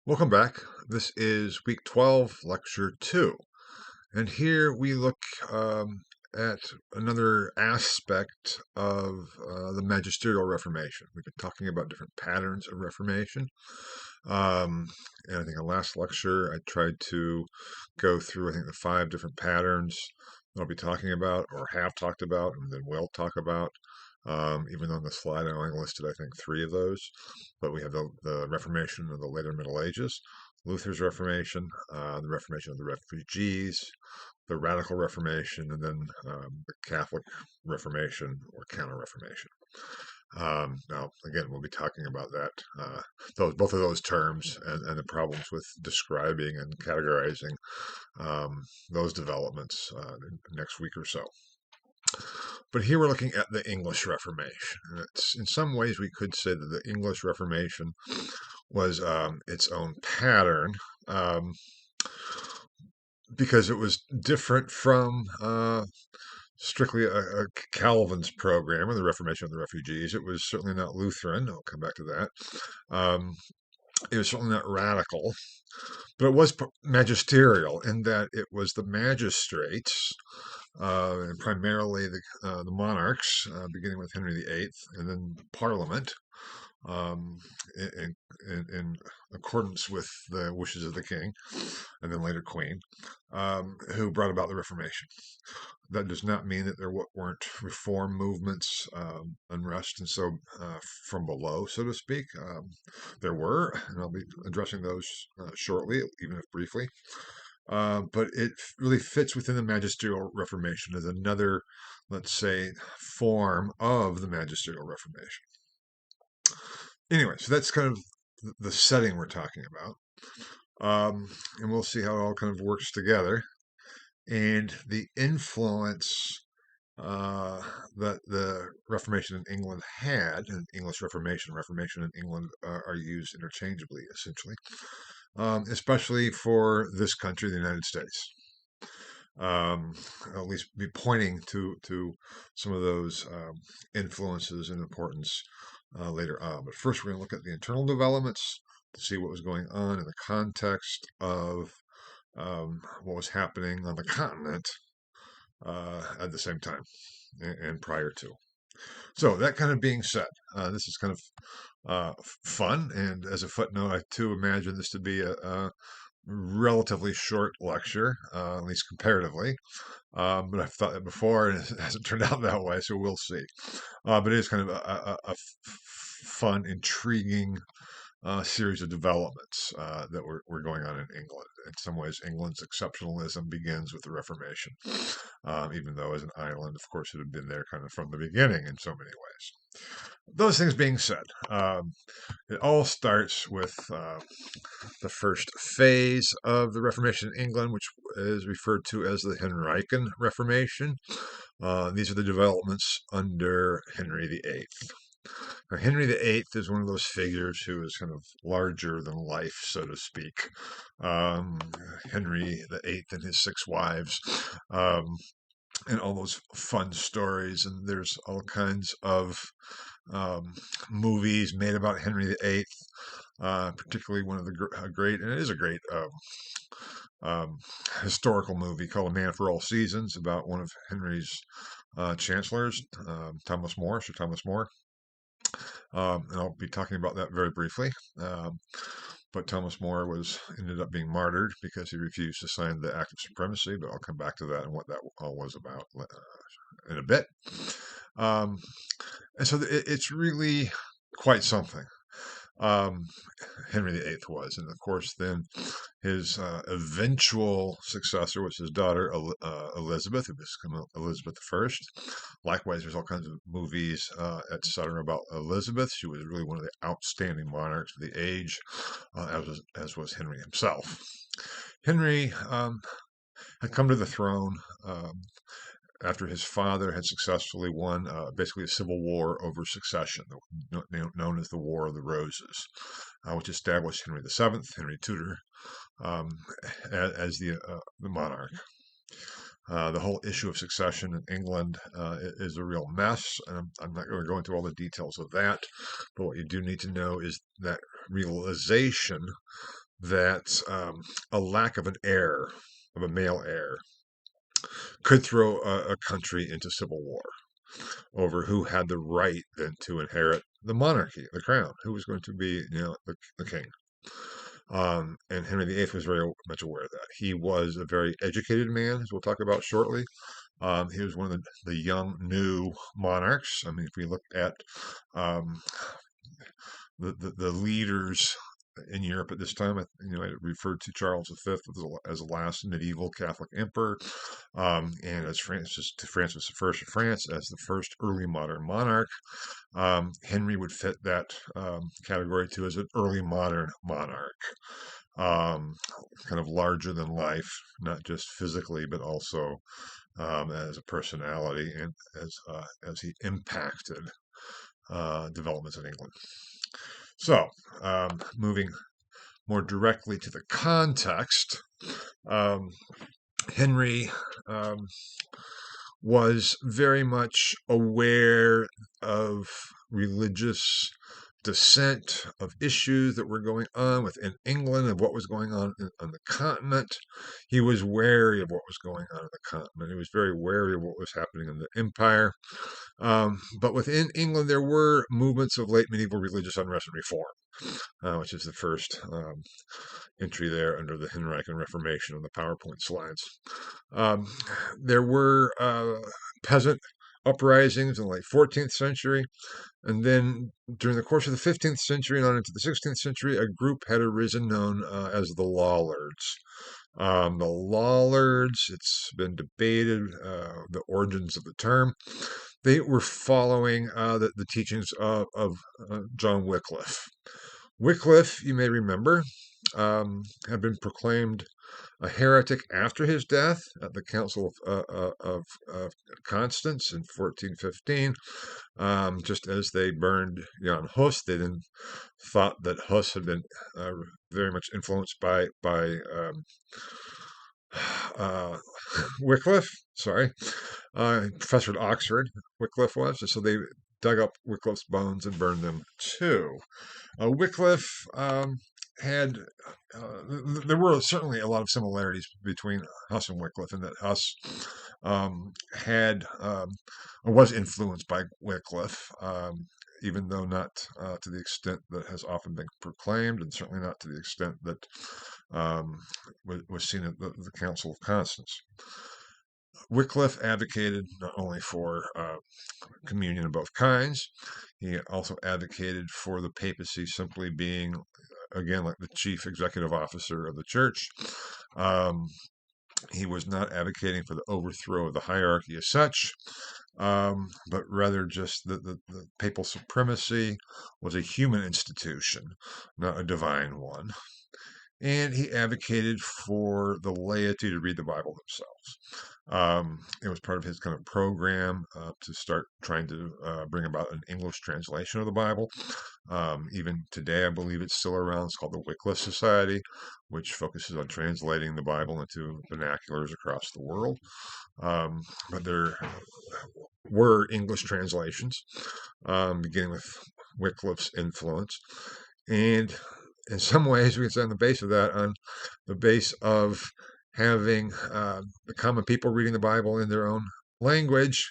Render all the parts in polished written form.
Welcome back. This is week 12, lecture 2. And here we look at another aspect of the magisterial Reformation. We've been talking about different patterns of Reformation. Um, and I think in the last lecture, I tried to go through, I think, the 5 different patterns that I'll be talking about or have talked about and then will talk about. Even though on the slide I only listed, I think, 3 of those. But we have the Reformation of the later Middle Ages, Luther's Reformation, the Reformation of the refugees, the Radical Reformation, and then the Catholic Reformation or Counter Reformation. Now, again, we'll be talking about that, both of those terms and the problems with describing and categorizing those developments next week or so. But here we're looking at the English Reformation. In some ways, we could say that the English Reformation was its own pattern because it was different from strictly a Calvin's program or the Reformation of the refugees. It was certainly not Lutheran. I'll come back to that. It was certainly not radical, but it was magisterial in that it was the magistrates, and primarily the monarchs, beginning with Henry VIII, and then Parliament, um, in accordance with the wishes of the king, and then later Queen, who brought about the Reformation. That does not mean that there weren't reform movements, unrest, and so from below, so to speak. There were, and I'll be addressing those shortly, even if briefly. But it really fits within the magisterial Reformation as another, let's say, form of the magisterial Reformation. Anyway, so that's kind of the setting we're talking about. And we'll see how it all kind of works together. And the influence that the Reformation in England had, and English Reformation in England are used interchangeably, essentially, especially for this country, the United States. At least be pointing to some of those influences and importance later on. But first, we're going to look at the internal developments to see what was going on in the context of what was happening on the continent at the same time and prior to. So that kind of being said, this is kind of fun, and as a footnote, I too imagine this to be a relatively short lecture, at least comparatively. But I've thought that before, and it hasn't turned out that way, so we'll see. But it is kind of a fun, intriguing series of developments that were going on in England. In some ways, England's exceptionalism begins with the Reformation, even though as an island, of course, it had been there kind of from the beginning in so many ways. Those things being said, it all starts with the first phase of the Reformation in England, which is referred to as the Henrician Reformation. These are the developments under Henry VIII. Now, Henry VIII is one of those figures who is kind of larger than life, so to speak. Um, Henry VIII and his 6 wives, and all those fun stories. And there's all kinds of movies made about Henry VIII, particularly one of the great, and it is a great historical movie called A Man for All Seasons about one of Henry's chancellors, Thomas More, Sir Thomas More. And I'll be talking about that very briefly. But Thomas More ended up being martyred because he refused to sign the Act of Supremacy. But I'll come back to that and what that all was about in a bit. And so it's really quite something. Henry VIII was, and of course, then his eventual successor was his daughter Elizabeth, who became Elizabeth I. Likewise, there's all kinds of movies, etc., about Elizabeth. She was really one of the outstanding monarchs of the age, as was Henry himself. Henry had come to the throne after his father had successfully won basically a civil war over succession, known as the War of the Roses, which established Henry VII, Henry Tudor, as the monarch. The whole issue of succession in England is a real mess. I'm not going to go into all the details of that, but what you do need to know is that realization that a lack of an heir, of a male heir, could throw a country into civil war over who had the right then to inherit the monarchy, the crown, who was going to be, the king. And Henry VIII was very much aware of that. He was a very educated man, as we'll talk about shortly. He was one of the young, new monarchs. I mean, if we look at um, the leaders in Europe at this time, I referred to Charles V as the last medieval Catholic emperor, and as Francis I of France as the first early modern monarch. Henry would fit that category too as an early modern monarch, um, kind of larger than life, not just physically, but also as a personality and as he impacted developments in England. So, moving more directly to the context, um, Henry was very much aware of religious dissent, of issues that were going on within England, of what was going on the continent. He was wary of what was going on in the continent. He was very wary of what was happening in the empire. But within England, there were movements of late medieval religious unrest and reform, which is the first entry there under the Henrician Reformation on the PowerPoint slides. Um, there were peasant uprisings in the late 14th century, and then during the course of the 15th century and on into the 16th century, a group had arisen known as the Lollards. The Lollards, it's been debated, the origins of the term. They were following the teachings of John Wycliffe. Wycliffe, you may remember, had been proclaimed a heretic after his death at the Council of Constance in 1415. Just as they burned Jan Hus, they then thought that Hus had been very much influenced by uh, Wycliffe. Sorry, professor at Oxford, Wycliffe was. So they dug up Wycliffe's bones and burned them too. Wycliffe had there were certainly a lot of similarities between Huss and Wycliffe, in that Huss had or was influenced by Wycliffe, even though not to the extent that has often been proclaimed, and certainly not to the extent that was seen at the Council of Constance. Wycliffe advocated not only for communion of both kinds, he also advocated for the papacy simply being, again, like the chief executive officer of the church. He was not advocating for the overthrow of the hierarchy as such, but rather just the papal supremacy was a human institution, not a divine one. And he advocated for the laity to read the Bible themselves. It was part of his kind of program to start trying to bring about an English translation of the Bible. Even today, I believe it's still around. It's called the Wycliffe Society, which focuses on translating the Bible into vernaculars across the world. But there were English translations, beginning with Wycliffe's influence. And in some ways, we can say on the base of that, on the base of having the common people reading the Bible in their own language,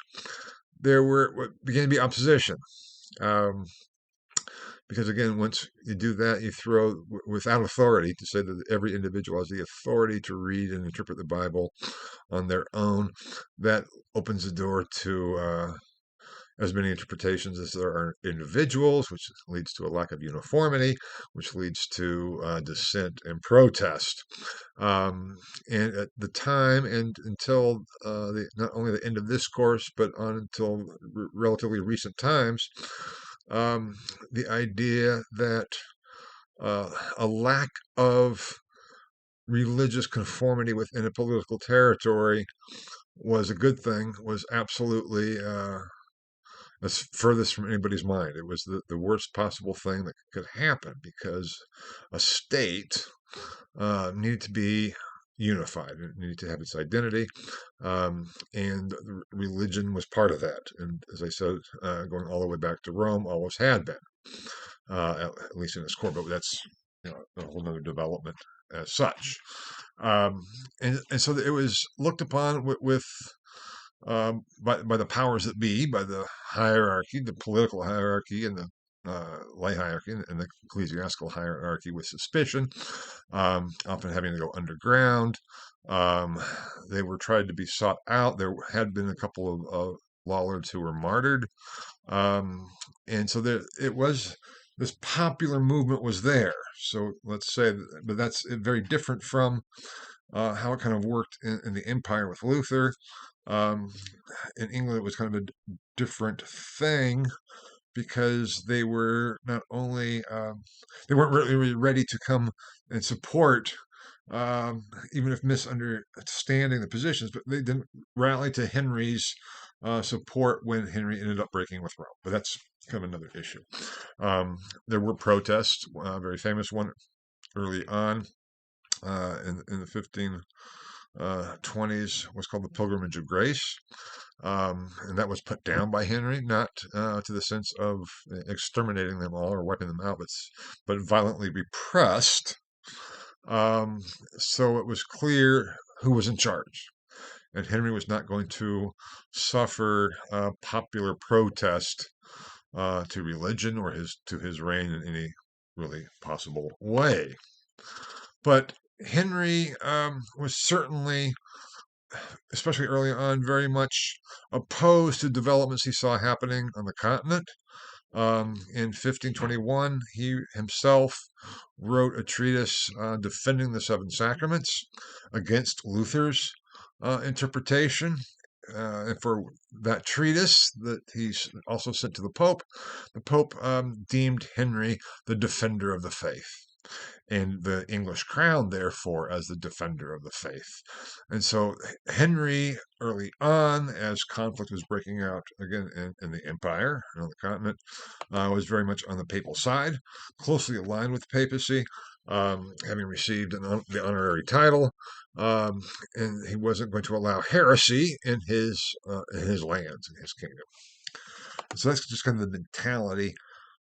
there began to be opposition. Because again, once you do that, you throw without authority, to say that every individual has the authority to read and interpret the Bible on their own. That opens the door to as many interpretations as there are individuals, which leads to a lack of uniformity, which leads to dissent and protest. And at the time, and until not only the end of this course, but on until relatively recent times, the idea that a lack of religious conformity within a political territory was a good thing was absolutely that's furthest from anybody's mind. It was the worst possible thing that could happen, because a state needed to be unified. It needed to have its identity, and religion was part of that. And as I said, going all the way back to Rome, always had been, at least in its core. But that's a whole nother development as such. Um, and so it was looked upon with by the powers that be, by the hierarchy, the political hierarchy, and the lay hierarchy, and the ecclesiastical hierarchy with suspicion, often having to go underground. Um, they were tried to be sought out. There had been a couple of lollards who were martyred, um, and so there it was. This popular movement was there. So let's say, but that's very different from how it kind of worked in the empire with Luther. Um, in England, it was kind of a different thing because they were not only they weren't really ready to come and support, even if misunderstanding the positions, but they didn't rally to Henry's support when Henry ended up breaking with Rome. But that's kind of another issue. Um, there were protests, a very famous one early on in the 1520s was called the Pilgrimage of Grace. And that was put down by Henry, not to the sense of exterminating them all or wiping them out, but violently repressed. Um, so it was clear who was in charge. And Henry was not going to suffer popular protest to religion or to his reign in any really possible way. But Henry was certainly, especially early on, very much opposed to developments he saw happening on the continent. In 1521, he himself wrote a treatise defending the Seven Sacraments against Luther's interpretation. And for that treatise that he also sent to the Pope deemed Henry the defender of the faith, and the English crown, therefore, as the defender of the faith. And so Henry, early on, as conflict was breaking out again in the empire, on the continent, was very much on the papal side, closely aligned with the papacy, having received the honorary title. And he wasn't going to allow heresy in his lands, in his kingdom. So that's just kind of the mentality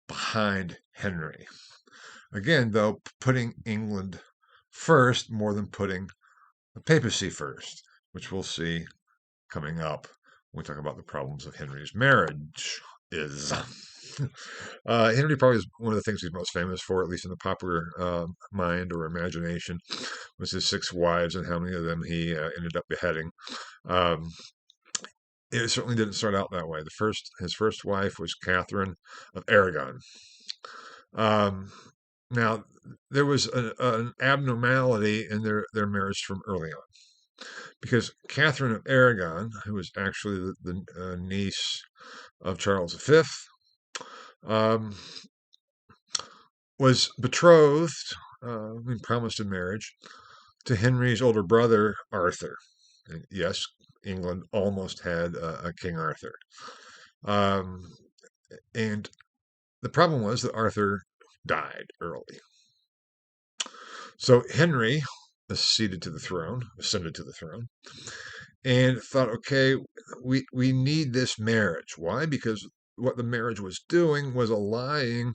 behind Henry. Again, though, putting England first more than putting the papacy first, which we'll see coming up when we talk about the problems of Henry's marriage. Henry probably is one of the things he's most famous for, at least in the popular mind or imagination, was his 6 wives and how many of them he ended up beheading. Um, it certainly didn't start out that way. His first wife was Catherine of Aragon. Um, Now, there was an abnormality in their marriage from early on, because Catherine of Aragon, who was actually the niece of Charles V, um, was betrothed and promised in marriage to Henry's older brother, Arthur. And yes, England almost had a King Arthur. Um, and the problem was that Arthur died early. So Henry ascended to the throne, and thought, okay, we need this marriage. Why? Because what the marriage was doing was allying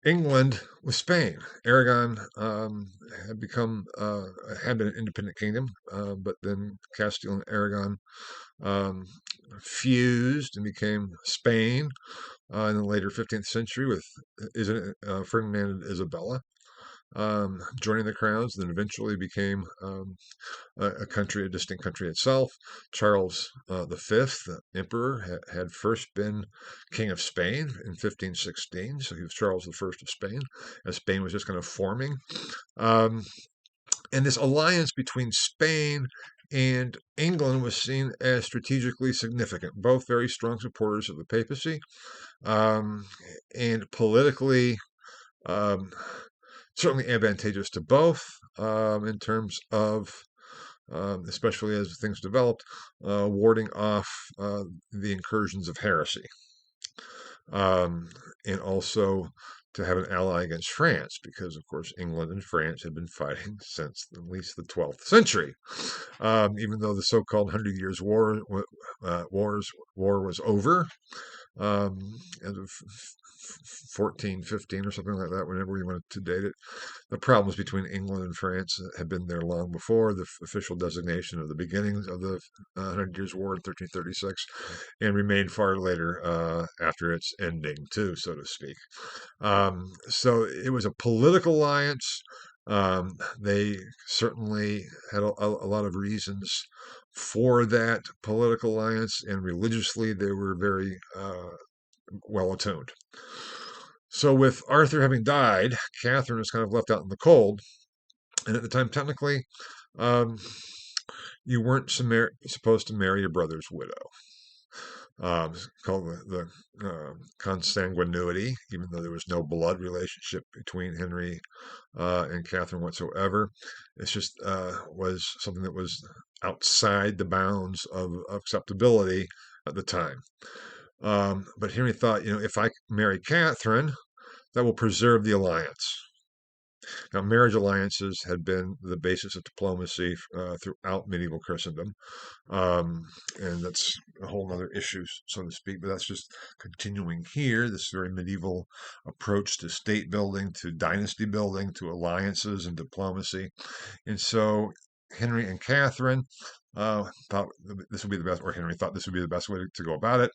England with Spain. Aragon had been an independent kingdom, but then Castile and Aragon um, fused and became Spain in the later 15th century with Ferdinand and Isabella joining the crowns, then eventually became a distinct country itself. Charles V, the emperor, had first been king of Spain in 1516, so he was Charles I of Spain, as Spain was just kind of forming. And this alliance between Spain and England was seen as strategically significant, both very strong supporters of the papacy, and politically certainly advantageous to both in terms of, especially as things developed, warding off the incursions of heresy. And also to have an ally against France, because, of course, England and France had been fighting since at least the 12th century. Even though the so-called 100 Years' War was over, um, as of 1415 or something like that, whenever we wanted to date it. The problems between England and France had been there long before the official designation of the beginnings of the Hundred Years' War in 1336, and remained far later after its ending, too, so to speak. So it was a political alliance. They certainly had a lot of reasons for that political alliance, and religiously they were very well attuned. So, with Arthur having died, Catherine was kind of left out in the cold. And at the time, technically, um, you weren't supposed to marry your brother's widow. It's called the consanguinity, even though there was no blood relationship between Henry and Catherine whatsoever. It's just was something that was outside the bounds of acceptability at the time. But Henry thought, if I marry Catherine, that will preserve the alliance. Now, marriage alliances had been the basis of diplomacy throughout medieval Christendom. And that's a whole other issue, so to speak, but that's just continuing here, this very medieval approach to state building, to dynasty building, to alliances and diplomacy. And so Henry and Catherine thought this would be the best, or Henry thought this would be the best way to go about it.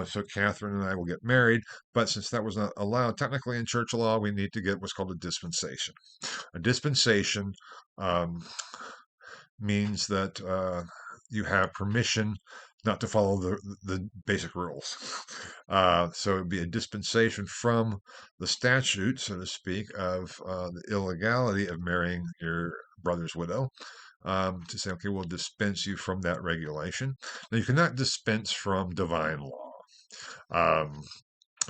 So Catherine and I will get married. But since that was not allowed technically in church law, we need to get what's called a dispensation. A dispensation um, means that you have permission not to follow the basic rules. So it would be a dispensation from the statute, so to speak, of the illegality of marrying your brother's widow. To say, okay, we'll dispense you from that regulation. Now, you cannot dispense from divine law. Um,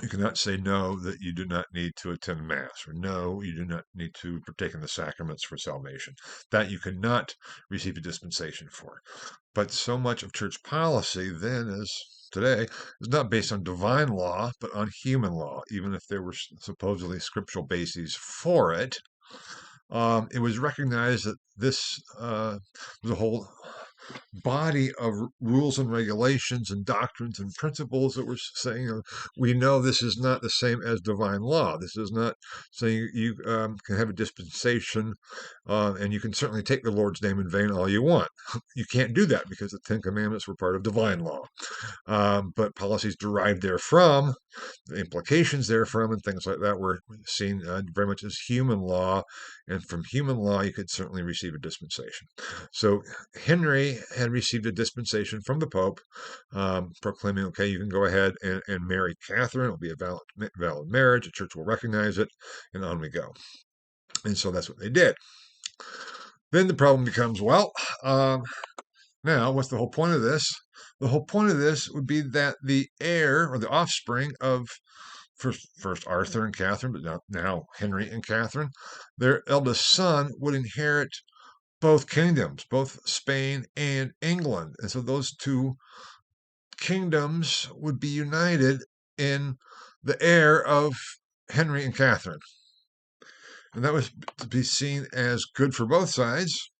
you cannot say no, that you do not need to attend Mass, or no, you do not need to partake in the sacraments for salvation. That you cannot receive a dispensation for. But so much of church policy then is today is not based on divine law, but on human law, even if there were supposedly scriptural bases for it. It was recognized that this was a whole body of rules and regulations and doctrines and principles that were saying, we know this is not the same as divine law. This is not saying you can have a dispensation and you can certainly take the Lord's name in vain all you want. You can't do that because the Ten Commandments were part of divine law. But policies derived therefrom, the implications therefrom, and things like that were seen very much as human law. And from human law, you could certainly receive a dispensation. So Henry had received a dispensation from the Pope, proclaiming, okay, you can go ahead and marry Catherine. It'll be a valid marriage. The church will recognize it, and on we go. And so that's what they did. Then the problem becomes, well, now what's the whole point of this? The whole point of this would be that the heir or the offspring of first Arthur and Catherine, but now Henry and Catherine, their eldest son would inherit both kingdoms, both Spain and England. And so those two kingdoms would be united in the heir of Henry and Catherine. And that was to be seen as good for both sides.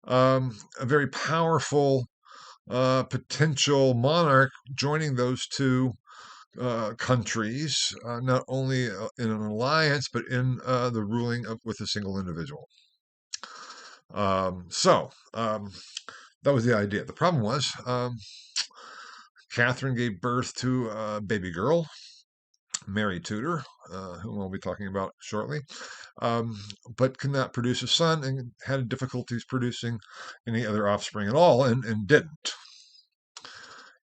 A very powerful potential monarch joining those two countries, not only in an alliance, but in the ruling with a single individual. That was the idea. The problem was Catherine gave birth to a baby girl, Mary Tudor, whom we'll be talking about shortly, but could not produce a son and had difficulties producing any other offspring at all, and didn't.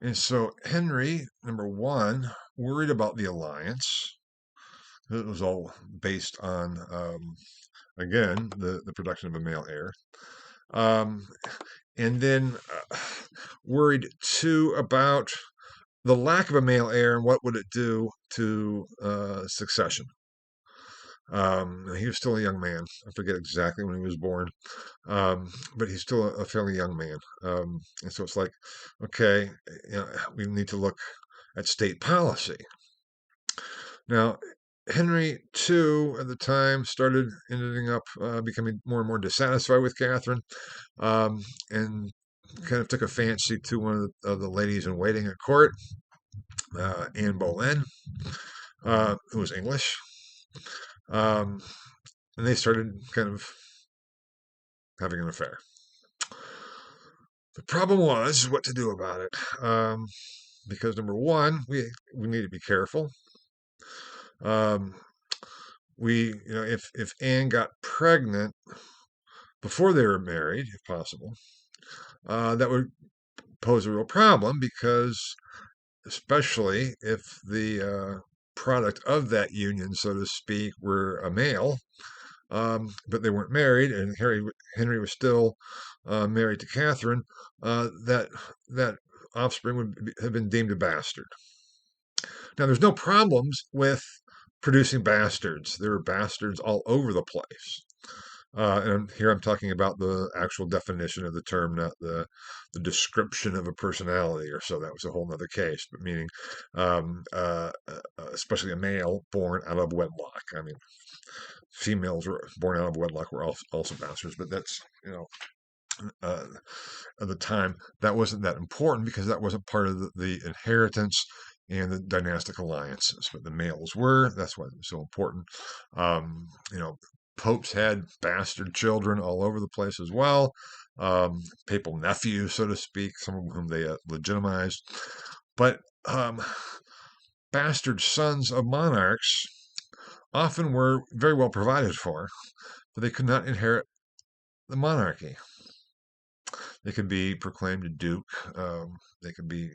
And so Henry, number one, worried about the alliance. It was all based on, again, the production of a male heir. And then worried too about the lack of a male heir and what would it do to succession. He was still a young man. I forget exactly when he was born, but he's still a fairly young man. And so it's like, okay, we need to look at state policy. Now, Henry, too, at the time, ending up becoming more and more dissatisfied with Catherine, and kind of took a fancy to one of the ladies in waiting at court. Anne Boleyn, who was English, um, and they started kind of having an affair. The problem was what to do about it, because number one, we need to be careful. Um, if Anne got pregnant before they were married, if possible, that would pose a real problem because, especially if the product of that union, so to speak, were a male, but they weren't married, and Henry was still married to Catherine, that offspring have been deemed a bastard. Now, there's no problems with producing bastards. There are bastards all over the place. And here I'm talking about the actual definition of the term, not the description of a personality or so. That was a whole other case, but meaning, especially a male born out of wedlock. I mean, females were born out of wedlock were also bastards, but that's, uh, at the time, that wasn't that important because that wasn't part of the inheritance and the dynastic alliances. But the males were. That's why it was so important. Um, you know, popes had bastard children all over the place as well. Papal nephews, so to speak, some of whom they legitimized. But bastard sons of monarchs often were very well provided for, but they could not inherit the monarchy. They could be proclaimed a duke. They could be,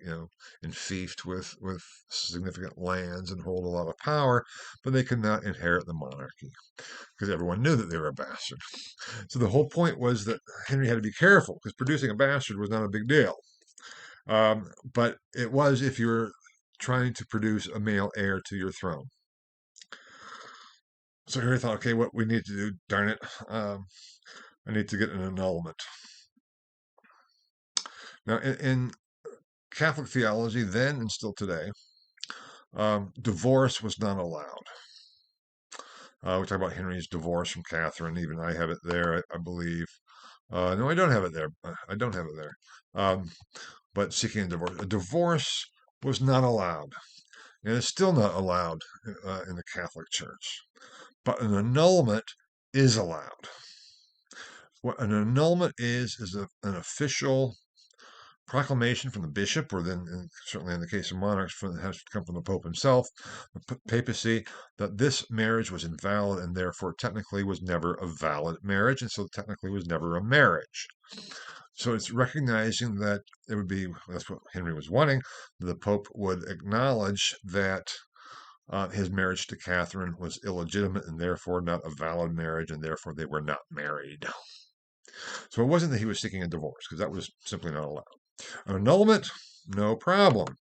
enfeoffed with significant lands and hold a lot of power, but they could not inherit the monarchy because everyone knew that they were a bastard. So the whole point was that Henry had to be careful because producing a bastard was not a big deal. But it was if you were trying to produce a male heir to your throne. So Henry thought, okay, what we need to do, darn it, I need to get an annulment. Now, in Catholic theology then and still today, divorce was not allowed. We talk about Henry's divorce from Catherine. Even I have it there, I believe. No, I don't have it there. I don't have it there. But seeking a divorce was not allowed, and it's still not allowed in the Catholic Church. But an annulment is allowed. What an annulment is an official proclamation from the bishop, or then certainly in the case of monarchs, it has to come from the Pope himself, the papacy, that this marriage was invalid and therefore technically was never a valid marriage, and so technically was never a marriage. So it's recognizing that it would be, that's what Henry was wanting, the Pope would acknowledge that his marriage to Catherine was illegitimate and therefore not a valid marriage, and therefore they were not married. So it wasn't that he was seeking a divorce, because that was simply not allowed. An annulment, no problem.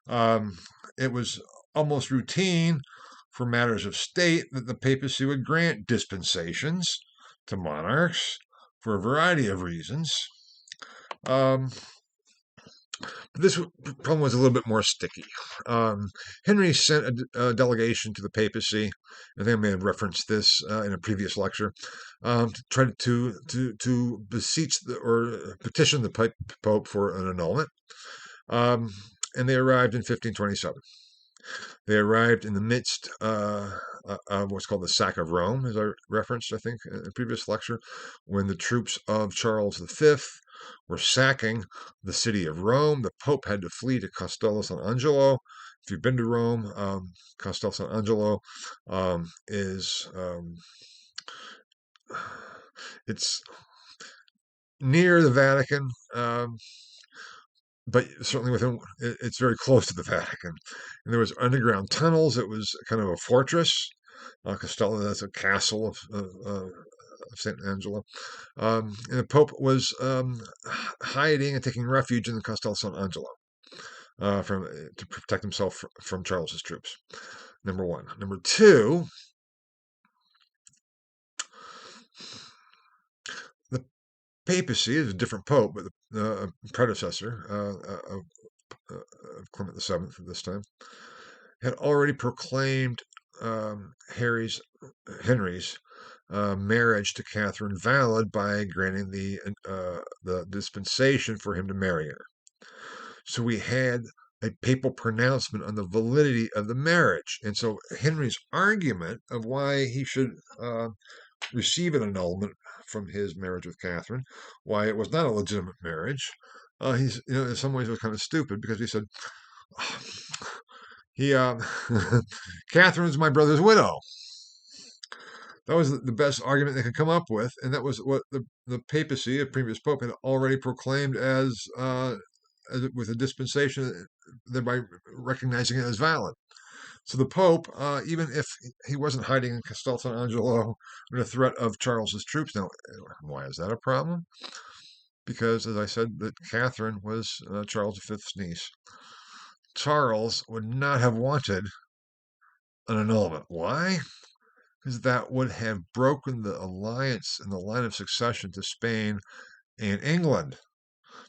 It was almost routine for matters of state that the papacy would grant dispensations to monarchs for a variety of reasons. This problem was a little bit more sticky. Henry sent a delegation to the papacy. I think I may have referenced this in a previous lecture. To try to beseech or petition the Pope for an annulment. And they arrived in 1527. They arrived in the midst of what's called the sack of Rome, as I referenced, I think, in a previous lecture, when the troops of Charles V were sacking the city of Rome. The Pope had to flee to Castello San Angelo. If you've been to Rome, Castel San Angelo is it's near the Vatican, but certainly it's very close to the Vatican. And there was underground tunnels. It was kind of a fortress. Castello, that's a castle of St. Angelo. And the Pope was hiding and taking refuge in the Castel San Angelo to protect himself from Charles's troops. Number one. Number two, the papacy is a different pope, but the predecessor of Clement VII at this time had already proclaimed Henry's marriage to Catherine valid by granting the dispensation for him to marry her. So we had a papal pronouncement on the validity of the marriage. And so Henry's argument of why he should receive an annulment from his marriage with Catherine, why it was not a legitimate marriage, he's, in some ways it was kind of stupid because he said, he, Catherine's my brother's widow. That was the best argument they could come up with, and that was what the papacy, a previous pope, had already proclaimed with a dispensation, thereby recognizing it as valid. So the Pope, even if he wasn't hiding in Castel San Angelo under threat of Charles's troops, now why is that a problem? Because, as I said, that Catherine was Charles V's niece. Charles would not have wanted an annulment. Why? Because that would have broken the alliance and the line of succession to Spain and England.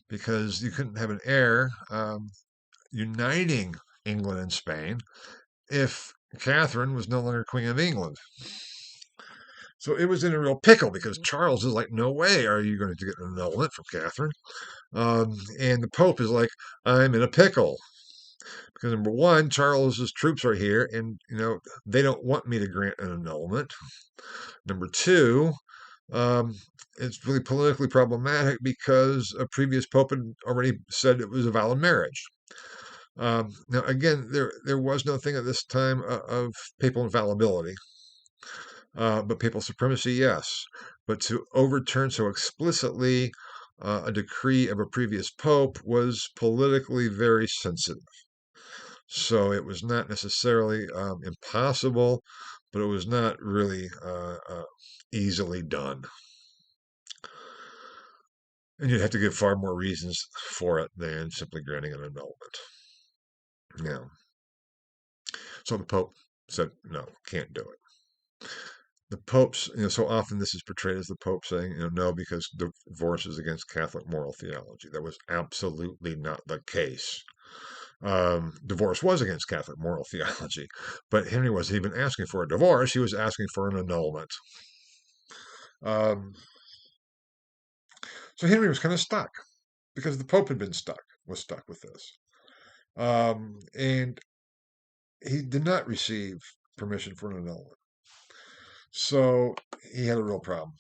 Because you couldn't have an heir uniting England and Spain if Catherine was no longer Queen of England. So it was in a real pickle because Charles is like, no way are you going to get an annulment from Catherine. And the Pope is like, I'm in a pickle. Because number one, Charles's troops are here and, they don't want me to grant an annulment. Number two, it's really politically problematic because a previous pope had already said it was a valid marriage. Now, again, there was no thing at this time of papal infallibility, but papal supremacy, yes. But to overturn so explicitly a decree of a previous pope was politically very sensitive. So it was not necessarily impossible, but it was not really easily done. And you'd have to give far more reasons for it than simply granting an annulment. Now, so the Pope said, no, can't do it. The Pope's, so often this is portrayed as the Pope saying, no, because divorce is against Catholic moral theology. That was absolutely not the case. Divorce was against Catholic moral theology, but Henry wasn't even asking for a divorce. He was asking for an annulment. So Henry was kind of stuck because the Pope had was stuck with this. And he did not receive permission for an annulment. So he had a real problem.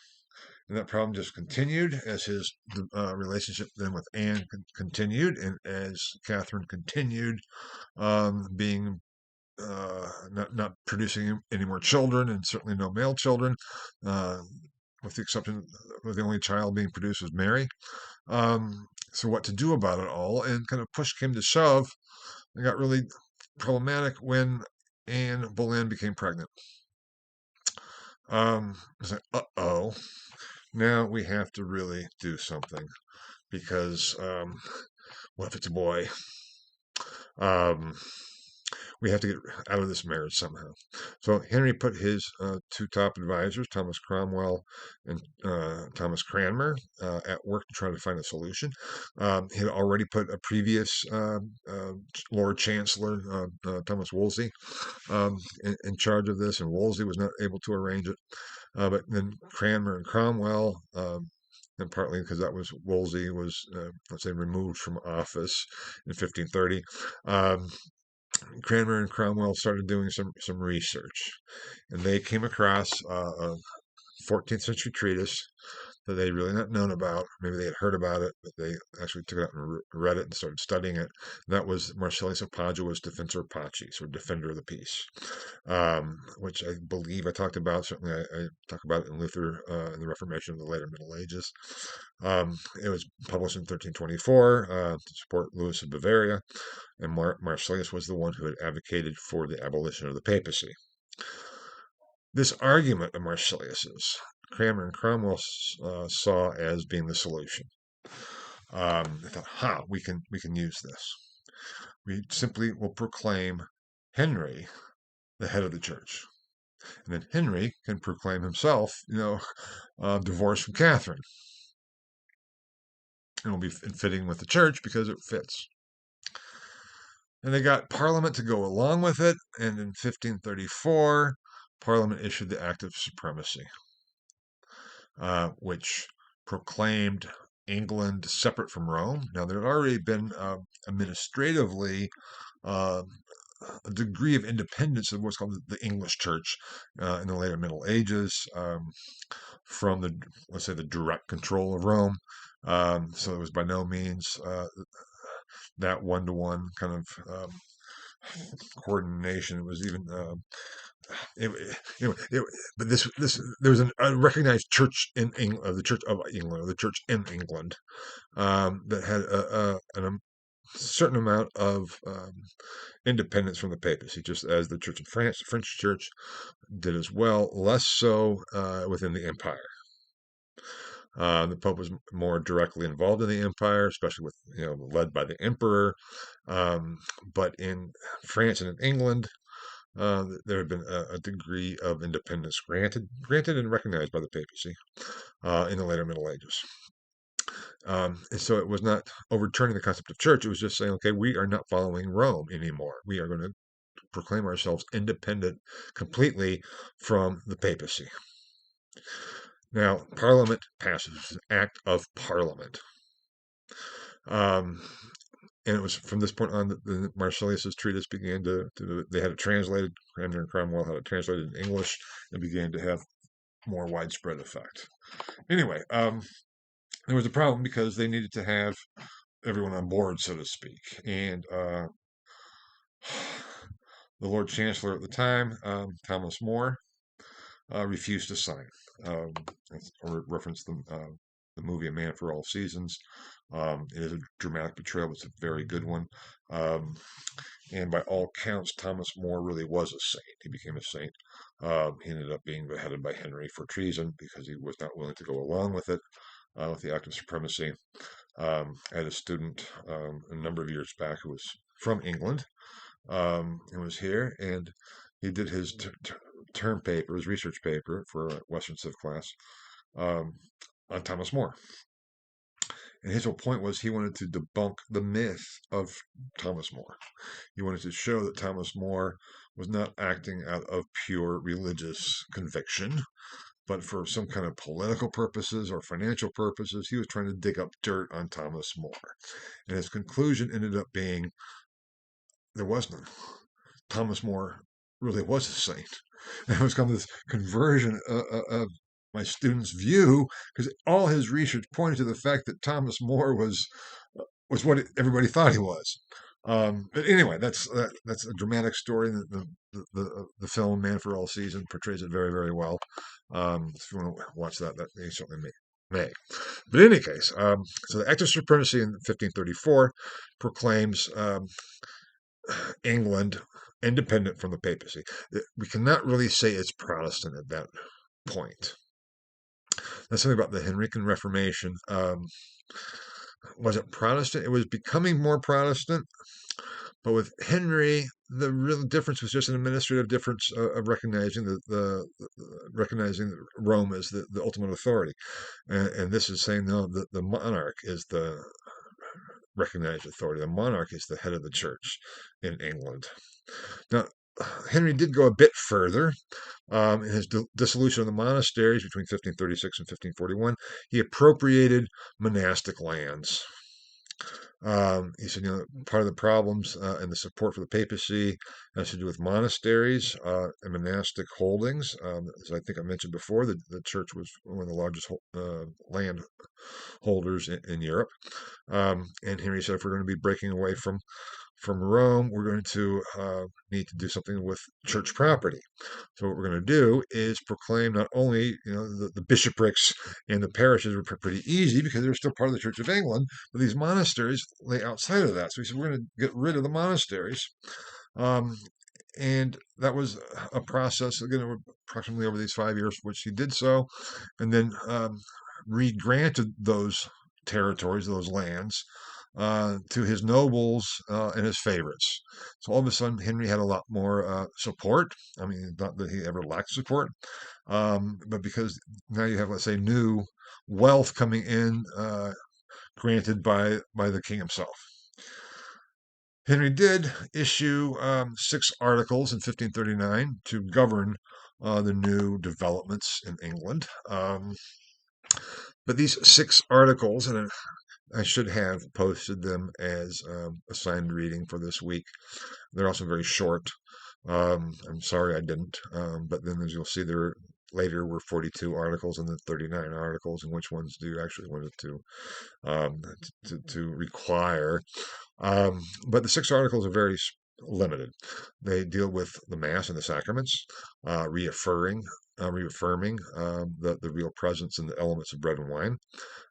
And that problem just continued as his relationship then with Anne continued, and as Catherine continued being not producing any more children, and certainly no male children, with the exception of the only child being produced was Mary. So what to do about it all? And kind of push came to shove, and got really problematic when Anne Boleyn became pregnant. It's like, uh-oh, now we have to really do something because what if it's a boy? We have to get out of this marriage somehow. So Henry put his two top advisors, Thomas Cromwell and Thomas Cranmer, at work to try to find a solution. He had already put a previous Lord Chancellor, Thomas Wolsey, in charge of this, and Wolsey was not able to arrange it. But then Cranmer and Cromwell, and partly because that was Wolsey was, let's say, removed from office in 1530. Cranmer and Cromwell started doing some research, and they came across a 14th century treatise that they'd really not known about. Maybe they had heard about it, but they actually took it out and read it and started studying it. That was Marsilius of Padua's Defensor Pacis, or Defender of the Peace, which I believe I talked about. Certainly, I talk about it in Luther in the Reformation of the later Middle Ages. It was published in 1324 to support Louis of Bavaria, and Marsilius was the one who had advocated for the abolition of the papacy. This argument of Marsilius's, Cranmer and Cromwell saw as being the solution. They thought, we can use this. We simply will proclaim Henry the head of the church, and then Henry can proclaim himself, divorced from Catherine. And it'll be fitting with the church because it fits. And they got Parliament to go along with it, and in 1534, Parliament issued the Act of Supremacy, which proclaimed England separate from Rome. Now, there had already been administratively uh, a degree of independence of what's called the English Church in the later Middle Ages from the, let's say, the direct control of Rome. So it was by no means that one-to-one kind of coordination. It was even it, but this there was a recognized church in England, the Church of England, or the Church in England, that had a certain amount of independence from the papacy, just as the Church in France, the French Church, did as well. Less so within the empire. The Pope was more directly involved in the empire, especially with led by the emperor. But in France and in England, there had been a degree of independence granted and recognized by the papacy in the later Middle Ages. And so it was not overturning the concept of church. It was just saying, okay, we are not following Rome anymore. We are going to proclaim ourselves independent completely from the papacy. Now, Parliament passes an Act of Parliament. And it was from this point on that the Marsilius's treatise began they had it translated, Cranmer and Cromwell had it translated in English, and began to have more widespread effect. Anyway, there was a problem because they needed to have everyone on board, so to speak. And the Lord Chancellor at the time, Thomas More, refused to sign. Or reference the movie A Man for All Seasons. It is a dramatic portrayal, but it's a very good one. And by all counts, Thomas More really was a saint. He became a saint. He ended up being beheaded by Henry for treason because he was not willing to go along with it, with the Act of Supremacy. I had a student a number of years back who was from England and was here, and he did his term paper, his research paper for a Western Civ class on Thomas More. And his whole point was he wanted to debunk the myth of Thomas More. He wanted to show that Thomas More was not acting out of pure religious conviction, but for some kind of political purposes or financial purposes. He was trying to dig up dirt on Thomas More. And his conclusion ended up being there was none. Thomas More really was a saint. And it was kind of this conversion of my student's view, because all his research pointed to the fact that Thomas More was what everybody thought he was. But anyway, that's a dramatic story. The film Man for All Seasons portrays it very, very well. If you want to watch that you certainly may. But in any case, so the Act of Supremacy in 1534 proclaims England independent from the papacy. We cannot really say it's Protestant at that point. That's something about the Henrican Reformation. Was it Protestant? It was becoming more Protestant, but with Henry, the real difference was just an administrative difference of recognizing recognizing Rome as the ultimate authority, and this is saying no, the monarch is the recognized authority. The monarch is the head of the church in England. Now, Henry did go a bit further. In his dissolution of the monasteries between 1536 and 1541, he appropriated monastic lands. He said, part of the problems and the support for the papacy has to do with monasteries and monastic holdings. As I think I mentioned before, the church was one of the largest land holders in Europe. And Henry said, if we're going to be breaking away from Rome, we're going to need to do something with church property. So what we're going to do is proclaim not only, the bishoprics and the parishes were pretty easy because they're still part of the Church of England, but these monasteries lay outside of that. So he said, we're going to get rid of the monasteries. And that was a process, again, approximately over these 5 years, which he did so, and then re-granted those territories, those lands, to his nobles and his favorites. So all of a sudden, Henry had a lot more support. I mean, not that he ever lacked support, but because now you have, let's say, new wealth coming in, granted by the king himself. Henry did issue 6 articles in 1539 to govern the new developments in England. But these 6 articles, and I should have posted them as assigned reading for this week. They're also very short. I'm sorry I didn't. But then, as you'll see, there later were 42 articles and then 39 articles, and which ones do you actually want um, to require? But the 6 articles are very limited. They deal with the Mass and the sacraments, reaffirming the real presence and the elements of bread and wine.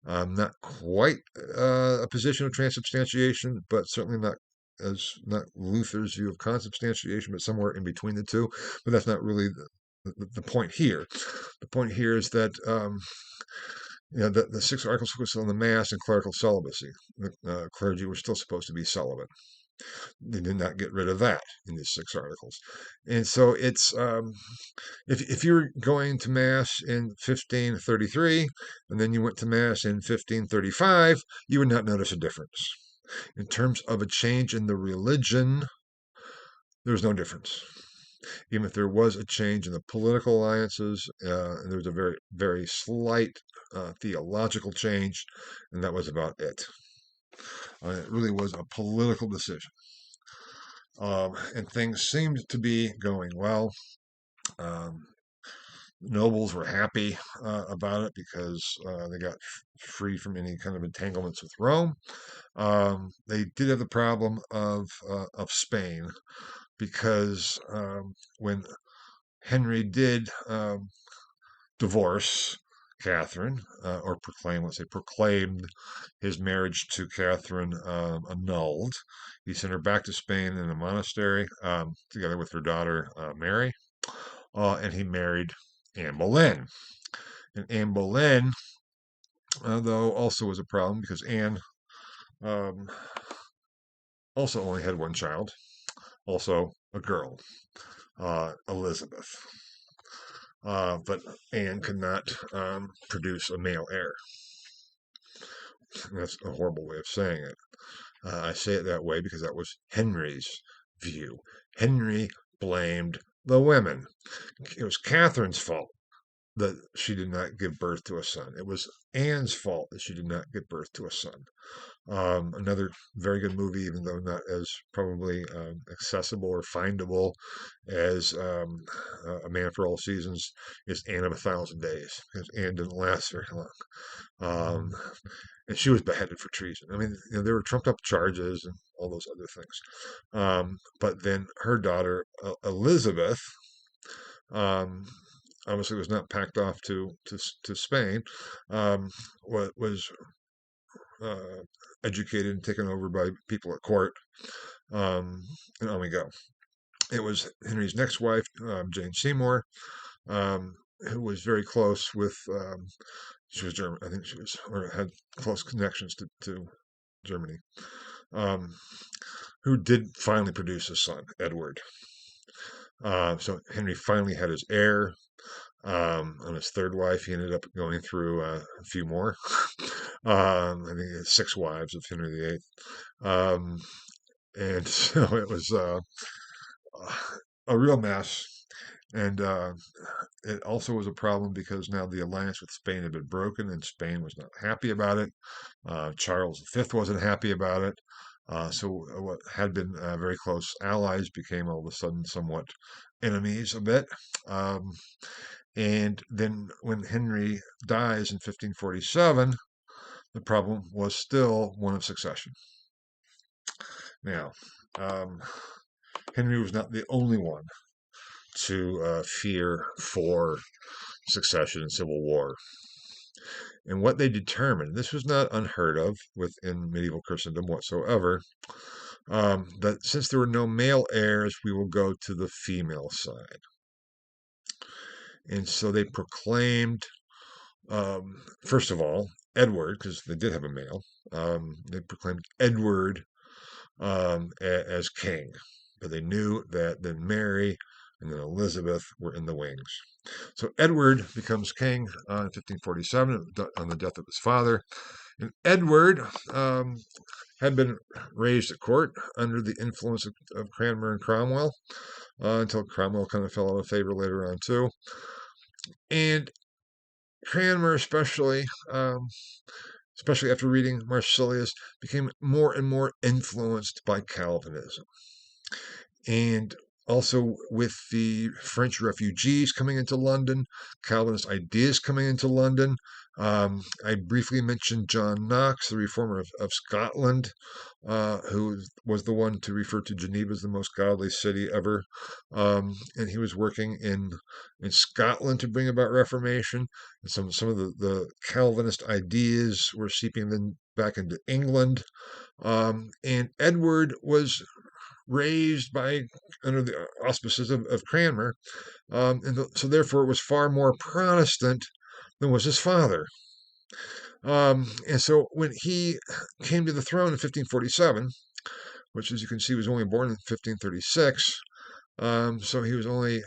Not quite a position of transubstantiation, but certainly not Luther's view of consubstantiation, but somewhere in between the two. But that's not really the point here. The point here is that the 6 articles focus on the Mass and clerical celibacy. The clergy were still supposed to be celibate. They did not get rid of that in these 6 articles. And so it's if you're going to Mass in 1533 and then you went to Mass in 1535, you would not notice a difference. In terms of a change in the religion, there's no difference. Even if there was a change in the political alliances, and there was a very, very slight theological change, and that was about it. It really was a political decision. And things seemed to be going well. Um, Nobles were happy about it because they got free from any kind of entanglements with Rome. They did have the problem of Spain because when Henry did divorce Catherine, or let's say proclaimed his marriage to Catherine annulled. He sent her back to Spain in a monastery together with her daughter Mary, and he married Anne Boleyn. And Anne Boleyn, though, also was a problem because Anne um, also only had one child, also a girl, Elizabeth. But Anne could not produce a male heir. That's a horrible way of saying it. I say it that way because that was Henry's view. Henry blamed the women. It was Catherine's fault that she did not give birth to a son. It was Anne's fault that she did not give birth to a son. Another very good movie, even though not as probably accessible or findable as A Man for All Seasons, is Anne of a Thousand Days, because Anne didn't last very long. Um, and she was beheaded for treason. I mean, there were trumped up charges and all those other things. But then her daughter, Elizabeth, um, obviously was not packed off to Spain, was uh, educated and taken over by people at court, and on we go. It was Henry's next wife, Jane Seymour, who was very close with. She was German, I think she was, or had close connections to Germany. Um, who did finally produce a son, Edward. So Henry finally had his heir. On his third wife, he ended up going through a few more. I think he had 6 wives of Henry VIII. Um, and so it was a real mess. And it also was a problem because now the alliance with Spain had been broken, and Spain was not happy about it. Charles V wasn't happy about it. So what had been very close allies became all of a sudden somewhat enemies a bit. Um, and then when Henry dies in 1547, the problem was still one of succession. Now, um, Henry was not the only one to fear for succession and civil war. And what they determined, this was not unheard of within medieval Christendom whatsoever, that since there were no male heirs, we will go to the female side. And so they proclaimed, first of all, Edward, because they did have a male, they proclaimed Edward as king. But they knew that then Mary and then Elizabeth were in the wings. So Edward becomes king in 1547 on the death of his father. And Edward had been raised at court under the influence of Cranmer and Cromwell until Cromwell kind of fell out of favor later on, too. And Cranmer, especially after reading Marsilius, became more and more influenced by Calvinism. And also with the French refugees coming into London, Calvinist ideas coming into London. I briefly mentioned John Knox, the reformer of Scotland, who was the one to refer to Geneva as the most godly city ever. And he was working in Scotland to bring about Reformation. And some of the Calvinist ideas were seeping then back into England. And Edward was raised by under the auspices of Cranmer, so therefore it was far more Protestant than was his father. And so when he came to the throne in 1547, which as you can see was only born in 1536, so he was only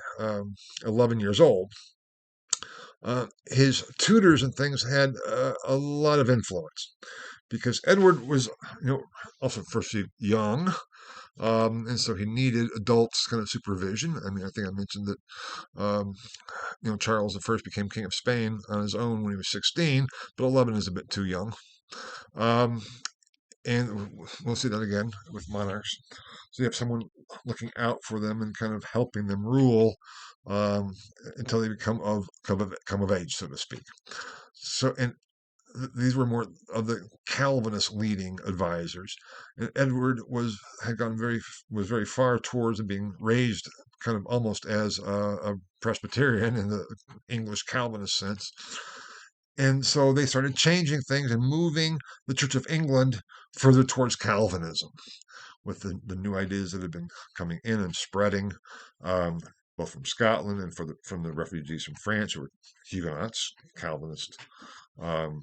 11 years old. His tutors and things had a lot of influence because Edward was, also firstly young, and so he needed adults kind of supervision. I mean, I think I mentioned that, Charles I became king of Spain on his own when he was 16, but 11 is a bit too young. Um, and we'll see that again with monarchs. So you have someone looking out for them and kind of helping them rule um, until they come of age, so to speak. So, and these were more of the Calvinist leading advisors. And Edward was very far towards being raised kind of almost as a Presbyterian in the English Calvinist sense. And so they started changing things and moving the Church of England further towards Calvinism with the new ideas that had been coming in and spreading, um, both from Scotland and from the refugees from France who were Huguenots, Calvinist, um,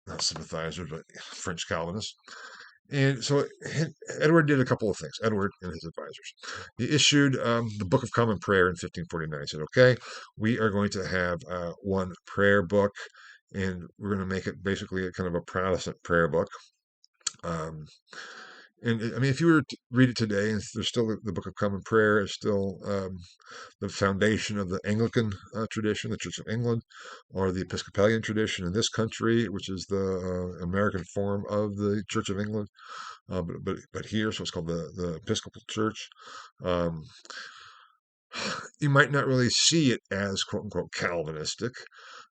not sympathizers, but French Calvinists. And so Edward did a couple of things, Edward and his advisors. He issued the Book of Common Prayer in 1549. He said, okay, we are going to have one prayer book, and we're going to make it basically a kind of a Protestant prayer book. Um, and I mean, if you were to read it today, and there's still the Book of Common Prayer is still the foundation of the Anglican tradition, the Church of England, or the Episcopalian tradition in this country, which is the American form of the Church of England. But here, so it's called the Episcopal Church. Um, you might not really see it as quote unquote Calvinistic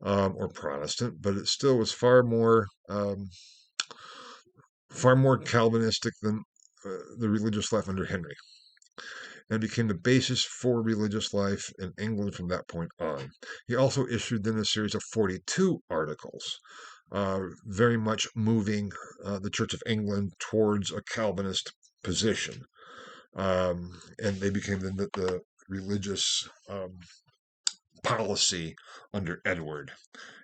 or Protestant, but it still was far more Calvinistic than the religious life under Henry, and became the basis for religious life in England from that point on. He also issued then a series of 42 articles, very much moving the Church of England towards a Calvinist position. And they became the religious policy under Edward.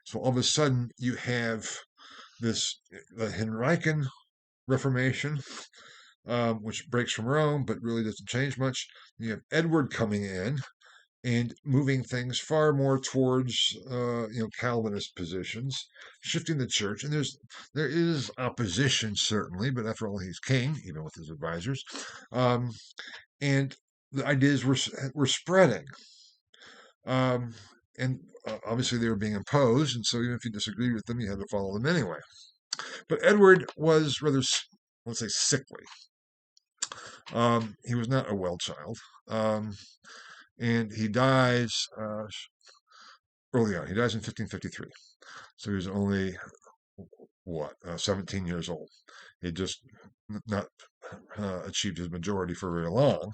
So all of a sudden, you have this the Henrician Reformation, which breaks from Rome, but really doesn't change much. You have Edward coming in and moving things far more towards Calvinist positions, shifting the church. And there is opposition certainly, but after all, he's king, even with his advisors, and the ideas were spreading. Um, and obviously they were being imposed, and so even if you disagreed with them, you had to follow them anyway. But Edward was rather, let's say, sickly. He was not a well child. And he dies early on. He dies in 1553. So he was only, 17 years old. He just not achieved his majority for very long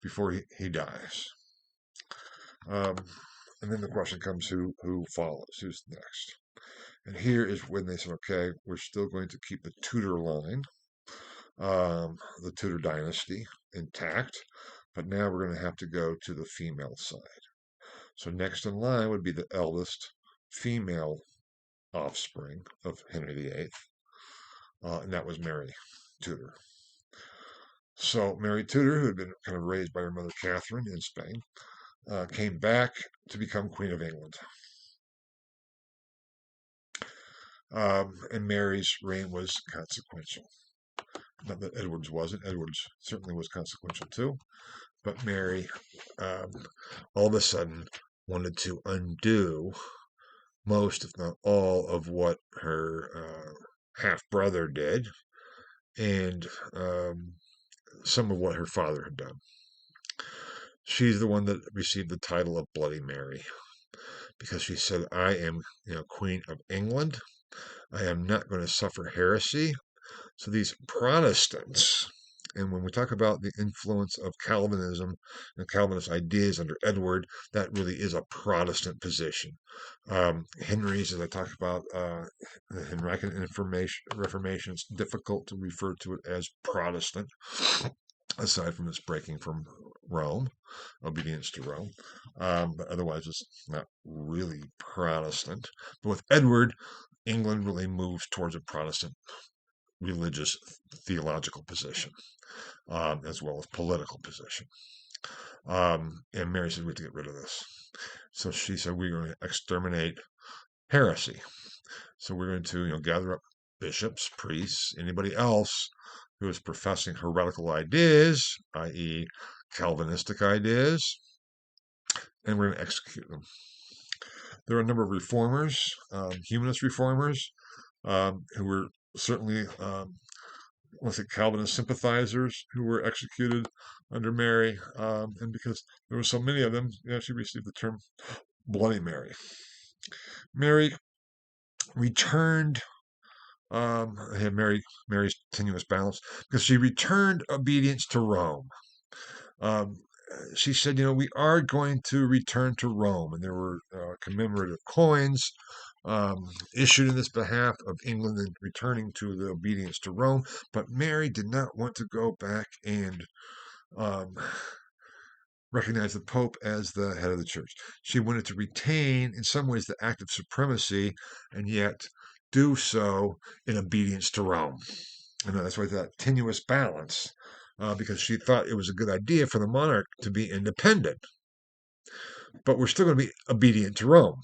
before he dies. And then the question comes, who follows? Who's next? And here is when they said, okay, we're still going to keep the Tudor line, the Tudor dynasty intact, but now we're going to have to go to the female side. So next in line would be the eldest female offspring of Henry VIII, and that was Mary Tudor. So Mary Tudor, who had been kind of raised by her mother Catherine in Spain, came back to become Queen of England. And Mary's reign was consequential. Not that Edward's wasn't. Edward's certainly was consequential too. But Mary, all of a sudden, wanted to undo most, if not all, of what her half brother did, and some of what her father had done. She's the one that received the title of Bloody Mary because she said, "I am, Queen of England. I am not going to suffer heresy." So these Protestants, and when we talk about the influence of Calvinism and Calvinist ideas under Edward, that really is a Protestant position. Henry's, as I talked about, the Henrician Reformation, it's difficult to refer to it as Protestant, aside from its breaking from Rome, obedience to Rome. But otherwise, it's not really Protestant. But with Edward, England really moves towards a Protestant religious theological position, as well as political position. And Mary said, "We have to get rid of this." So she said, "We're going to exterminate heresy. So we're going to, gather up bishops, priests, anybody else who is professing heretical ideas, i.e., Calvinistic ideas, and we're going to execute them." There are a number of reformers, humanist reformers, who were certainly, let's say, Calvinist sympathizers who were executed under Mary. And because there were so many of them, she received the term Bloody Mary. Mary returned. Mary's tenuous balance, because she returned obedience to Rome. Um, she said, "We are going to return to Rome," and there were commemorative coins issued in this behalf of England and returning to the obedience to Rome. But Mary did not want to go back and um, recognize the Pope as the head of the church. She wanted to retain, in some ways, the active supremacy, and yet do so in obedience to Rome. And that's why that tenuous balance, because she thought it was a good idea for the monarch to be independent, but we're still going to be obedient to Rome.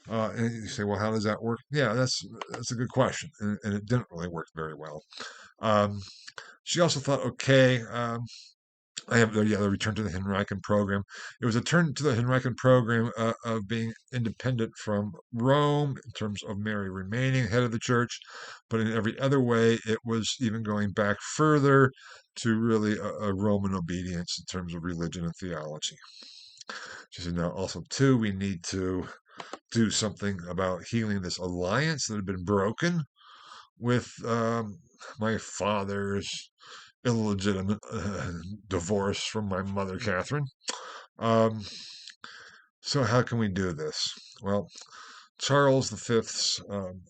And you say, "Well, how does that work?" Yeah, that's a good question, and it didn't really work very well. Um, she also thought, okay, I have the return to the Henrician program. It was a turn to the Henrician program of being independent from Rome in terms of Mary remaining head of the church, but in every other way, it was even going back further to really a Roman obedience in terms of religion and theology. She said, "Now, also, too, we need to do something about healing this alliance that had been broken with my father's illegitimate divorce from my mother, Catherine. Um, so, how can we do this?" Well, Charles V's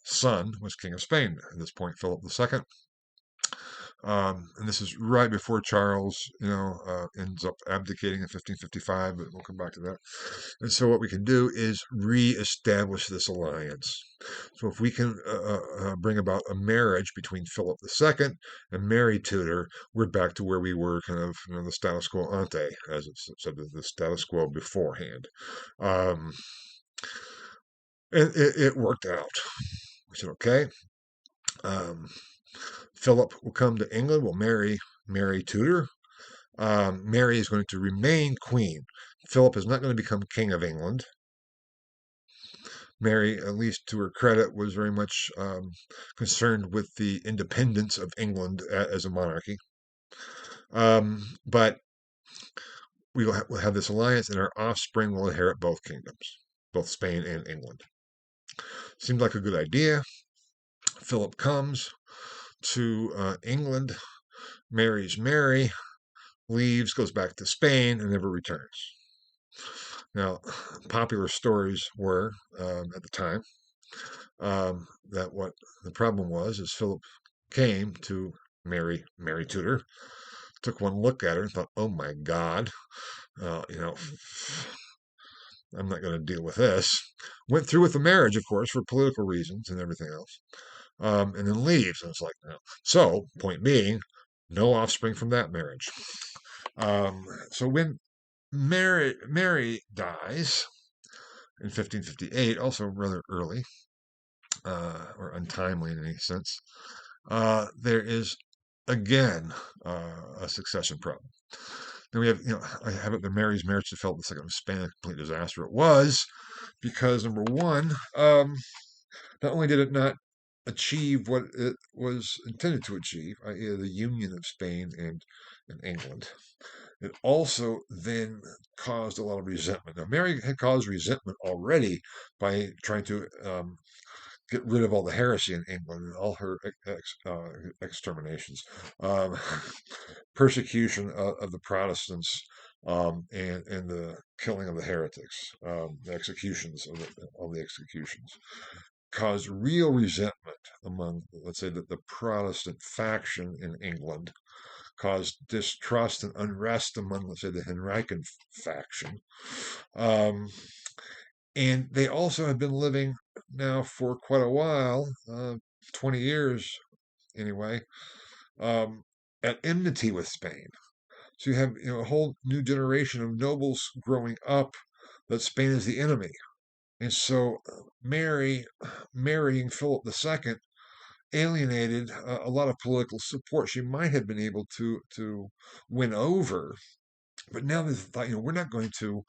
son was King of Spain at this point, Philip II. And this is right before Charles, ends up abdicating in 1555, but we'll come back to that. And so what we can do is reestablish this alliance. So if we can bring about a marriage between Philip II and Mary Tudor, we're back to where we were, kind of, the status quo ante, as it said, the status quo beforehand. Um, and it worked out. We said, okay, um, Philip will come to England, will marry Mary Tudor. Mary is going to remain queen. Philip is not going to become king of England. Mary, at least to her credit, was very much concerned with the independence of England as a monarchy. But we'll have this alliance, and our offspring will inherit both kingdoms, both Spain and England. Seemed like a good idea. Philip comes to England, marries Mary, leaves, goes back to Spain, and never returns. Now, popular stories were, at the time, that what the problem was is Philip came to marry Mary Tudor, took one look at her and thought, "Oh my God, I'm not going to deal with this." Went through with the marriage, of course, for political reasons and everything else, and then leaves. And it's like, so, point being, no offspring from that marriage. So when Mary dies in 1558, also rather early, or untimely in any sense, there is again a succession problem. Then we have, I have it that Mary's marriage to Philip II of Spain, a complete disaster. It was, because number one, not only did it not achieve what it was intended to achieve, i.e., the union of Spain and England, it also then caused a lot of resentment. Now, Mary had caused resentment already by trying to get rid of all the heresy in England and all her exterminations, um, persecution of the Protestants, and the killing of the heretics, the executions of all the executions caused real resentment among, let's say, the Protestant faction in England, caused distrust and unrest among, let's say, the Henrician faction. Um, and they also have been living now for quite a while, 20 years anyway, um, at enmity with Spain. So you have a whole new generation of nobles growing up that Spain is the enemy. And so Mary marrying Philip II alienated a lot of political support she might have been able to win over. But now they thought, we're not going to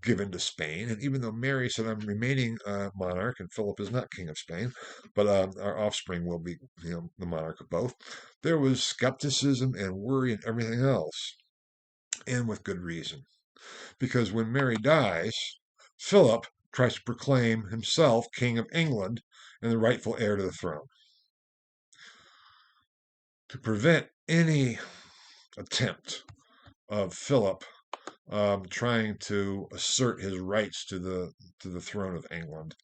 give in to Spain. And even though Mary said, I'm remaining monarch, and Philip is not king of Spain, but our offspring will be, the monarch of both, there was skepticism and worry and everything else, and with good reason. Because when Mary dies, Philip tries to proclaim himself king of England and the rightful heir to the throne. To prevent any attempt of Philip trying to assert his rights to the throne of England,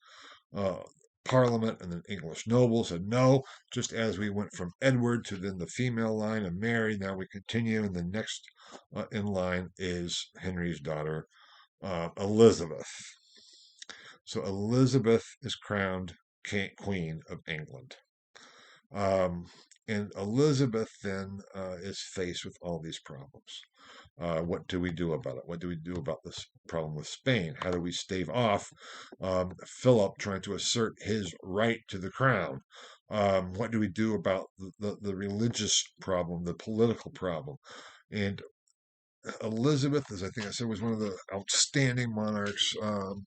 uh, Parliament and the English nobles said no. Just as we went from Edward to then the female line of Mary, now we continue, and the next in line is Henry's daughter, Elizabeth. So Elizabeth is crowned Queen of England. And Elizabeth then is faced with all these problems. What do we do about it? What do we do about this problem with Spain? How do we stave off Philip trying to assert his right to the crown? What do we do about the religious problem, the political problem? And Elizabeth, as I think I said, was one of the outstanding monarchs,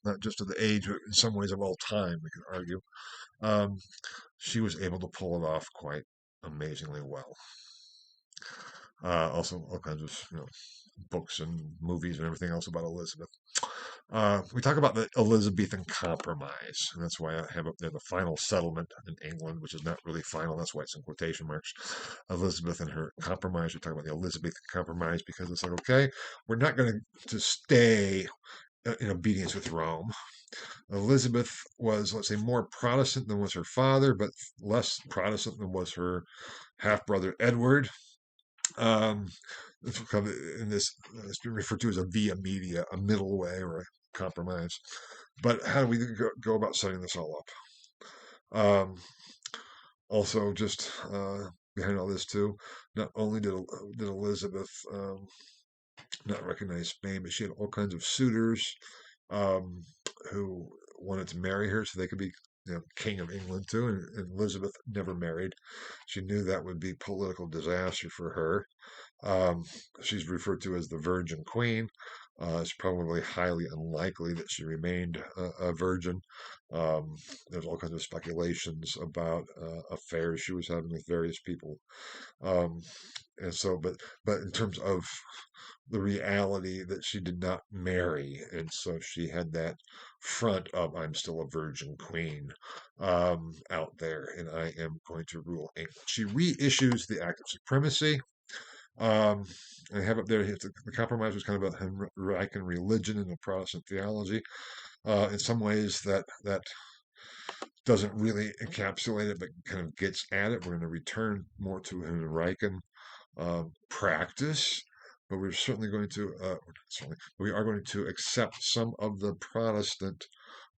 not just of the age, but in some ways of all time, we could argue. Um, she was able to pull it off quite amazingly well. Also, all kinds of books and movies and everything else about Elizabeth. We talk about the Elizabethan Compromise, and that's why I have up there the final settlement in England, which is not really final. That's why it's in quotation marks. Elizabeth and her compromise. We talk about the Elizabethan Compromise because it's like, okay, we're not going to stay in obedience with Rome. Elizabeth was, let's say, more Protestant than was her father, but less Protestant than was her half brother Edward. Um, in this, it's been referred to as a via media, a middle way or a compromise. But how do we go about setting this all up? Also, just behind all this too, not only did Elizabeth not recognize Spain, but she had all kinds of suitors um, who wanted to marry her so they could be king of England too. And Elizabeth never married. She knew that would be political disaster for her. Um, she's referred to as the Virgin Queen. It's probably highly unlikely that she remained a virgin. There's all kinds of speculations about affairs she was having with various people. Um, and so, but in terms of the reality that she did not marry, and so she had that front of "I'm still a virgin queen" out there, and I am going to rule England. She reissues the Act of Supremacy. Um, I have up there the compromise was kind of about Henrician religion and the Protestant theology. In some ways, that doesn't really encapsulate it, but kind of gets at it. We're going to return more to Henrician practice, but we're certainly going to we are going to accept some of the Protestant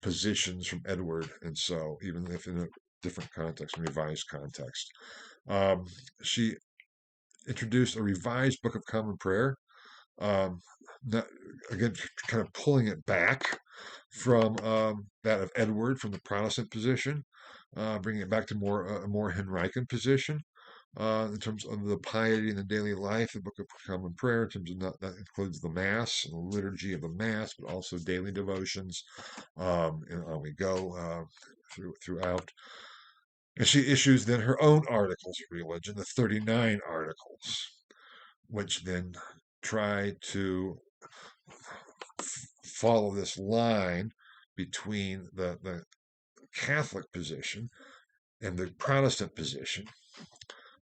positions from Edward, and so even if in a different context, revised context, she introduced a revised Book of Common Prayer. Um, not, again, kind of pulling it back from that of Edward from the Protestant position, bringing it back to a more Henrician position. in terms of the piety in the daily life, the Book of Common Prayer, in terms of that includes the Mass and the liturgy of the Mass, but also daily devotions. And on we go throughout. And she issues then her own articles of religion, the 39 articles, which then try to follow this line between the Catholic position and the Protestant position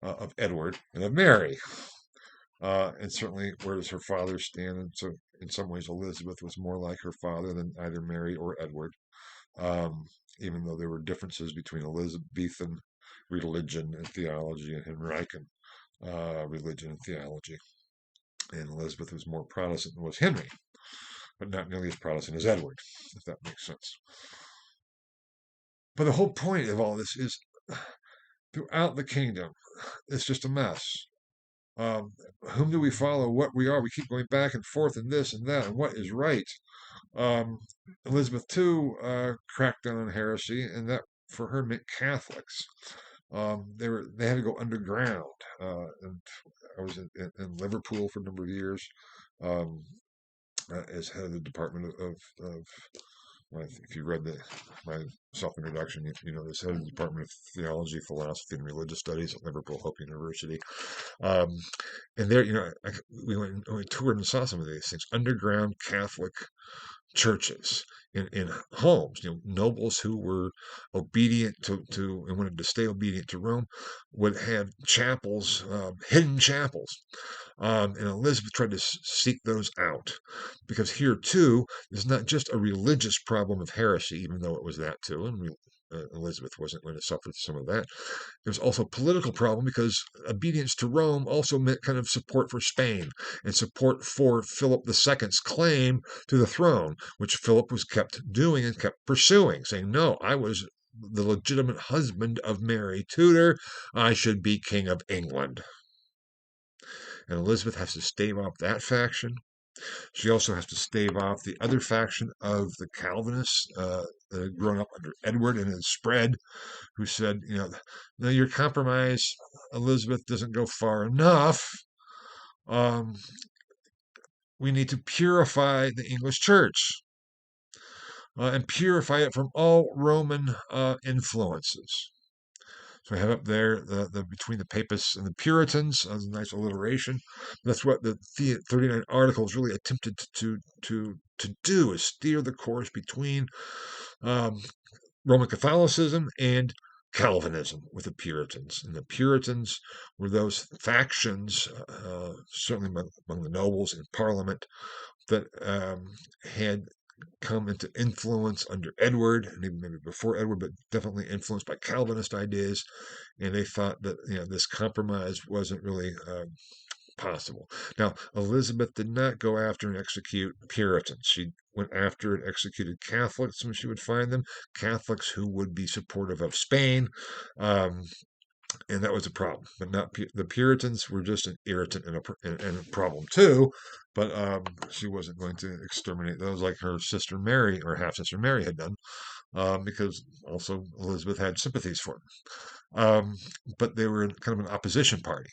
of Edward and of Mary. And certainly, where does her father stand? And so, in some ways, Elizabeth was more like her father than either Mary or Edward, um, even though there were differences between Elizabethan religion and theology and Henrician religion and theology. And Elizabeth was more Protestant than was Henry, but not nearly as Protestant as Edward, if that makes sense. But the whole point of all this is throughout the kingdom, it's just a mess. Um, whom do we follow? What we are? We keep going back and forth and this and that, and what is right? Um, Elizabeth too cracked down on heresy, and that for her meant Catholics. They had to go underground, and I was in Liverpool for a number of years um, as head of the Department of if you read my self-introduction, you know this head of the Department of Theology, Philosophy, and Religious Studies at Liverpool Hope University. Um, and there, we toured and saw some of these things, underground Catholic churches in homes. Nobles who were obedient to and wanted to stay obedient to Rome would have chapels, hidden chapels. And Elizabeth tried to seek those out because here too is not just a religious problem of heresy, even though it was that too, and Elizabeth wasn't going to suffer some of that. There's also a political problem because obedience to Rome also meant kind of support for Spain and support for Philip II's claim to the throne, which Philip was kept doing and kept pursuing, saying, no, I was the legitimate husband of Mary Tudor. I should be King of England. And Elizabeth has to stave off that faction. She also has to stave off the other faction of the Calvinists that had grown up under Edward and had spread, who said, no, your compromise, Elizabeth, doesn't go far enough. Um, we need to purify the English church and purify it from all Roman influences. So I have up there the between the Papists and the Puritans as a nice alliteration. That's what the 39 articles really attempted to do, is steer the course between um, Roman Catholicism and Calvinism with the Puritans. And the Puritans were those factions, certainly among the nobles in Parliament, that had come into influence under Edward, and even maybe before Edward, but definitely influenced by Calvinist ideas. And they thought that this compromise wasn't really possible. Now, Elizabeth did not go after and execute Puritans. She went after and executed Catholics when she would find them, Catholics who would be supportive of Spain. Um, and that was a problem. But not the Puritans were just an irritant and a problem too. But she wasn't going to exterminate those like her sister Mary or half sister Mary had done, because also Elizabeth had sympathies for them. But they were kind of an opposition party.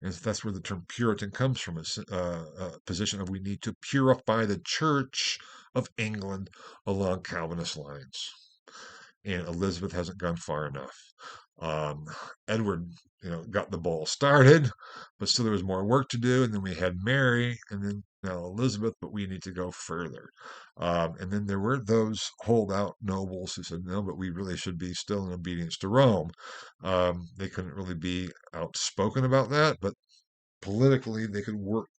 And that's where the term Puritan comes from, a position of we need to purify the Church of England along Calvinist lines. And Elizabeth hasn't gone far enough. Um, Edward, got the ball started, but still there was more work to do. And then we had Mary, and then now Elizabeth, but we need to go further. And then there were those holdout nobles who said, no, but we really should be still in obedience to Rome. They couldn't really be outspoken about that, but politically they could work,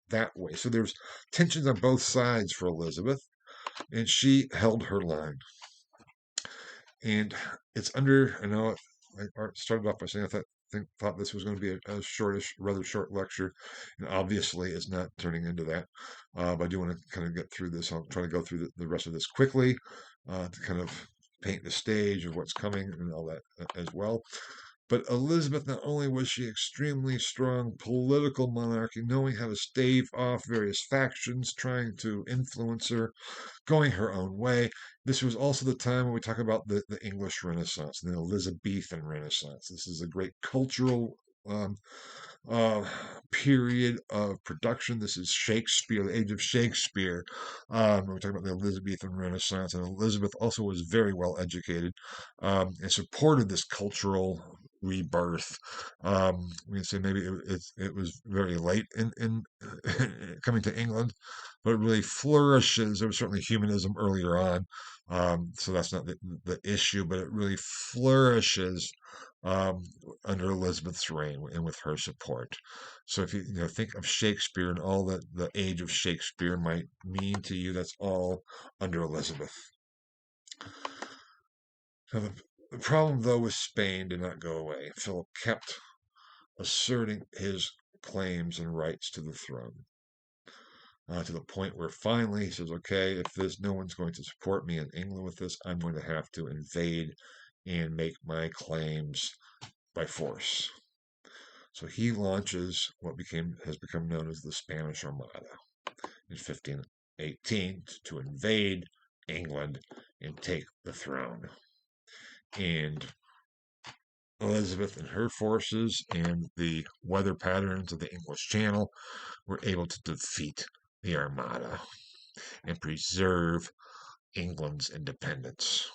that way. So there's tensions on both sides for Elizabeth, and she held her line. And it's under, I know I started off by saying thought this was going to be a shortish, rather short lecture, and obviously it's not turning into that. But I do want to kind of get through this. I'll try to go through the rest of this quickly to kind of paint the stage of what's coming and all that as well. But Elizabeth, not only was she extremely strong political monarchy, knowing how to stave off various factions trying to influence her, going her own way. This was also the time when we talk about the English Renaissance, the Elizabethan Renaissance. This is a great cultural um, uh, period of production. This is Shakespeare, the age of Shakespeare. We're talking about the Elizabethan Renaissance, and Elizabeth also was very well educated and supported this cultural rebirth. We can say maybe it was very late in coming to England, but it really flourishes. There was certainly humanism earlier on, so that's not the issue, but it really flourishes um, under Elizabeth's reign and with her support. So if you think of Shakespeare and all that the age of Shakespeare might mean to you, that's all under Elizabeth. Now the problem though with Spain did not go away. Philip kept asserting his claims and rights to the throne. To the point where finally he says, okay, if there's no one's going to support me in England with this, I'm going to have to invade and make my claims by force. So he launches what has become known as the Spanish Armada in 1518 to invade England and take the throne. And Elizabeth and her forces and the weather patterns of the English Channel were able to defeat the Armada and preserve England's independence.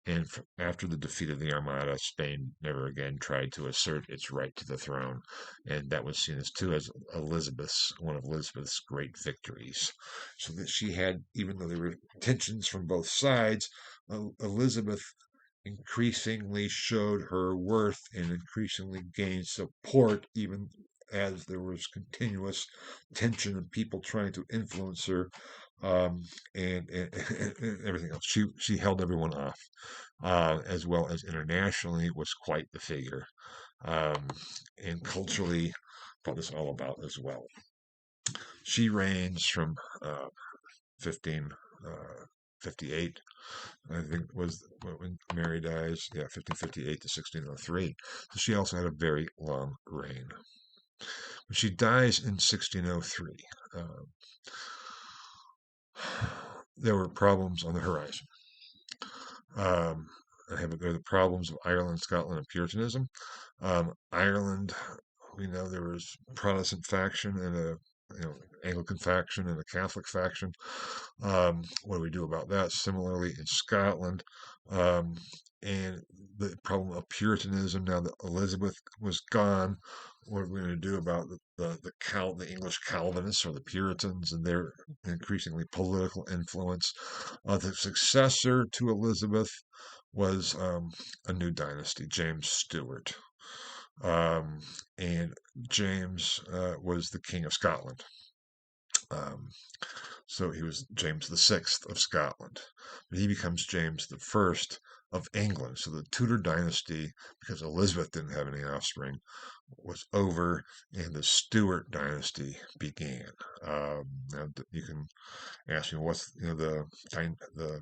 And after the defeat of the Armada, Spain never again tried to assert its right to the throne, and that was seen as too as one of Elizabeth's great victories. So that she had, even though there were tensions from both sides, Elizabeth increasingly showed her worth and increasingly gained support, even as there was continuous tension and people trying to influence her, and everything else. She held everyone off, as well as internationally was quite the figure, um, and culturally what it's all about as well. She reigns from 1558, I think was when Mary dies. Yeah, 1558 to 1603. So she also had a very long reign. When she dies in 1603, there were problems on the horizon. Um, there are the problems of Ireland, Scotland, and Puritanism. Ireland, we know there was Protestant faction and a Anglican faction and a Catholic faction. What do we do about that? Similarly, in Scotland, um, and the problem of Puritanism. Now that Elizabeth was gone, what are we going to do about the English Calvinists or the Puritans and their increasingly political influence? The successor to Elizabeth was a new dynasty, James Stuart. Um, and James was the King of Scotland. Um, so he was James the Sixth of Scotland. But he becomes James the First of England. So the Tudor dynasty, because Elizabeth didn't have any offspring, was over, and the Stuart dynasty began. Now you can ask me what's the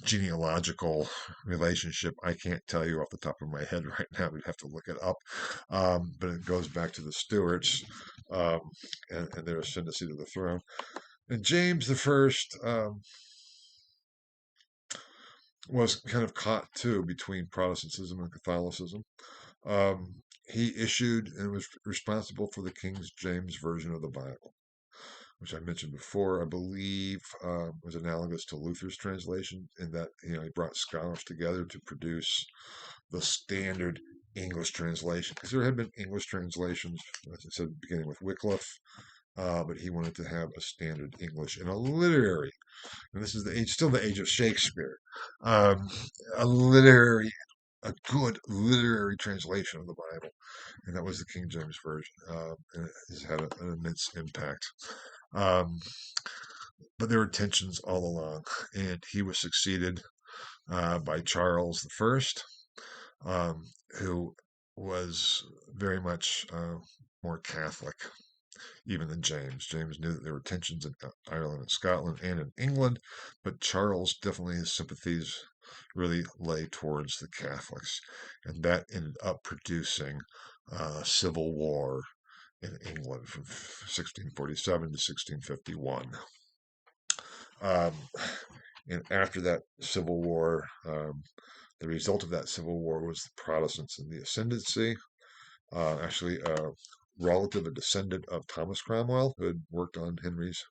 genealogical relationship. I can't tell you off the top of my head right now. We'd have to look it up. But it goes back to the Stuarts um, and their ascendancy to the throne. And James the First was kind of caught too between Protestantism and Catholicism. He issued and was responsible for the King James Version of the Bible, which I mentioned before. I believe was analogous to Luther's translation in that he brought scholars together to produce the standard English translation, because there had been English translations, as I said, beginning with Wycliffe, but he wanted to have a standard English and a literary, and this is still the age of Shakespeare, um, a literary, a good literary translation of the Bible, and that was the King James Version, and it has had an immense impact. Um, but there were tensions all along, and he was succeeded by Charles the First, who was very much more Catholic even than James. James knew that there were tensions in Ireland and Scotland and in England, but Charles definitely his sympathies really lay towards the Catholics, and that ended up producing a civil war in England from 1647 to 1651. Um, and after that civil war, the result of that civil war was the Protestants in the ascendancy, actually a relative, a descendant of Thomas Cromwell, who had worked on Henry's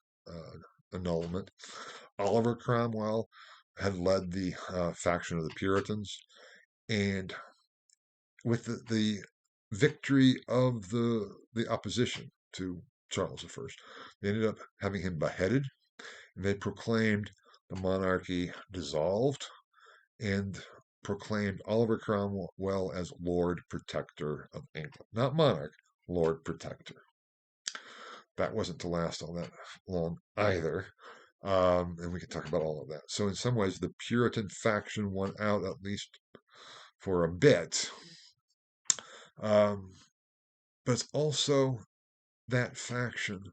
annulment. Oliver Cromwell had led the faction of the Puritans, and with the victory of the opposition to Charles I, they ended up having him beheaded, and they proclaimed the monarchy dissolved and proclaimed Oliver Cromwell as Lord Protector of England. Not monarch, Lord Protector. That wasn't to last all that long either. And we can talk about all of that. So, in some ways, the Puritan faction won out, at least for a bit. Um, but it's also that faction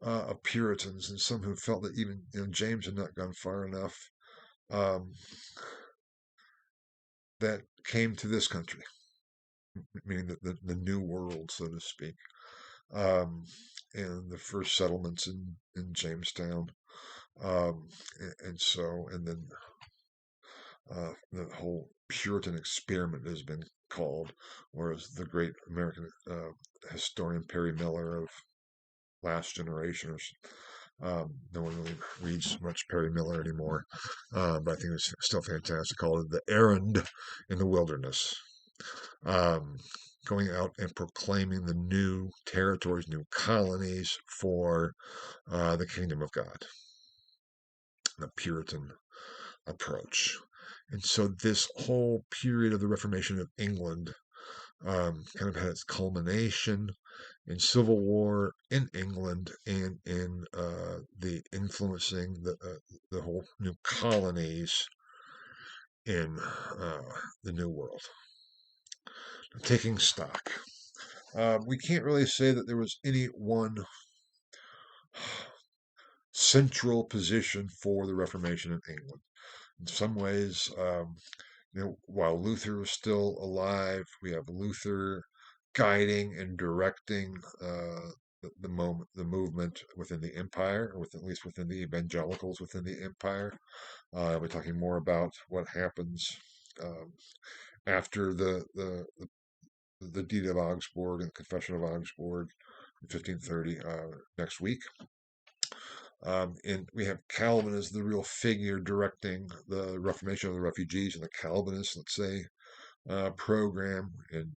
of Puritans and some who felt that even James had not gone far enough, um, that came to this country, meaning the New World, so to speak, and the first settlements in Jamestown, um, and then the whole Puritan experiment has been called, whereas the great American historian Perry Miller of last generation, no one really reads much Perry Miller anymore, but I think it's still fantastic. Called it The Errand in the Wilderness. Um, Going out and proclaiming the new territories, new colonies for the kingdom of God, the Puritan approach. And so this whole period of the Reformation of England kind of had its culmination in civil war in England and in the influencing the whole new colonies in the New World. Taking stock, we can't really say that there was any one central position for the Reformation in England. In some ways, while Luther was still alive, we have Luther guiding and directing the movement within the empire, or at least within the evangelicals within the empire. We're talking more about what happens um, after the Deed of Augsburg and Confession of Augsburg in 1530 next week. And we have Calvin as the real figure directing the Reformation of the refugees and the Calvinist, let's say, program in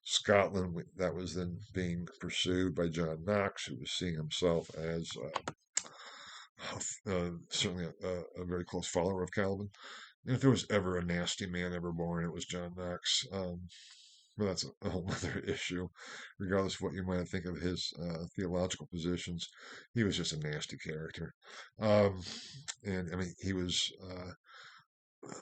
Scotland. That was then being pursued by John Knox, who was seeing himself as certainly a very close follower of Calvin. And if there was ever a nasty man ever born, it was John Knox. But that's a whole other issue. Regardless of what you might think of his theological positions, he was just a nasty character. Um, and I mean, he was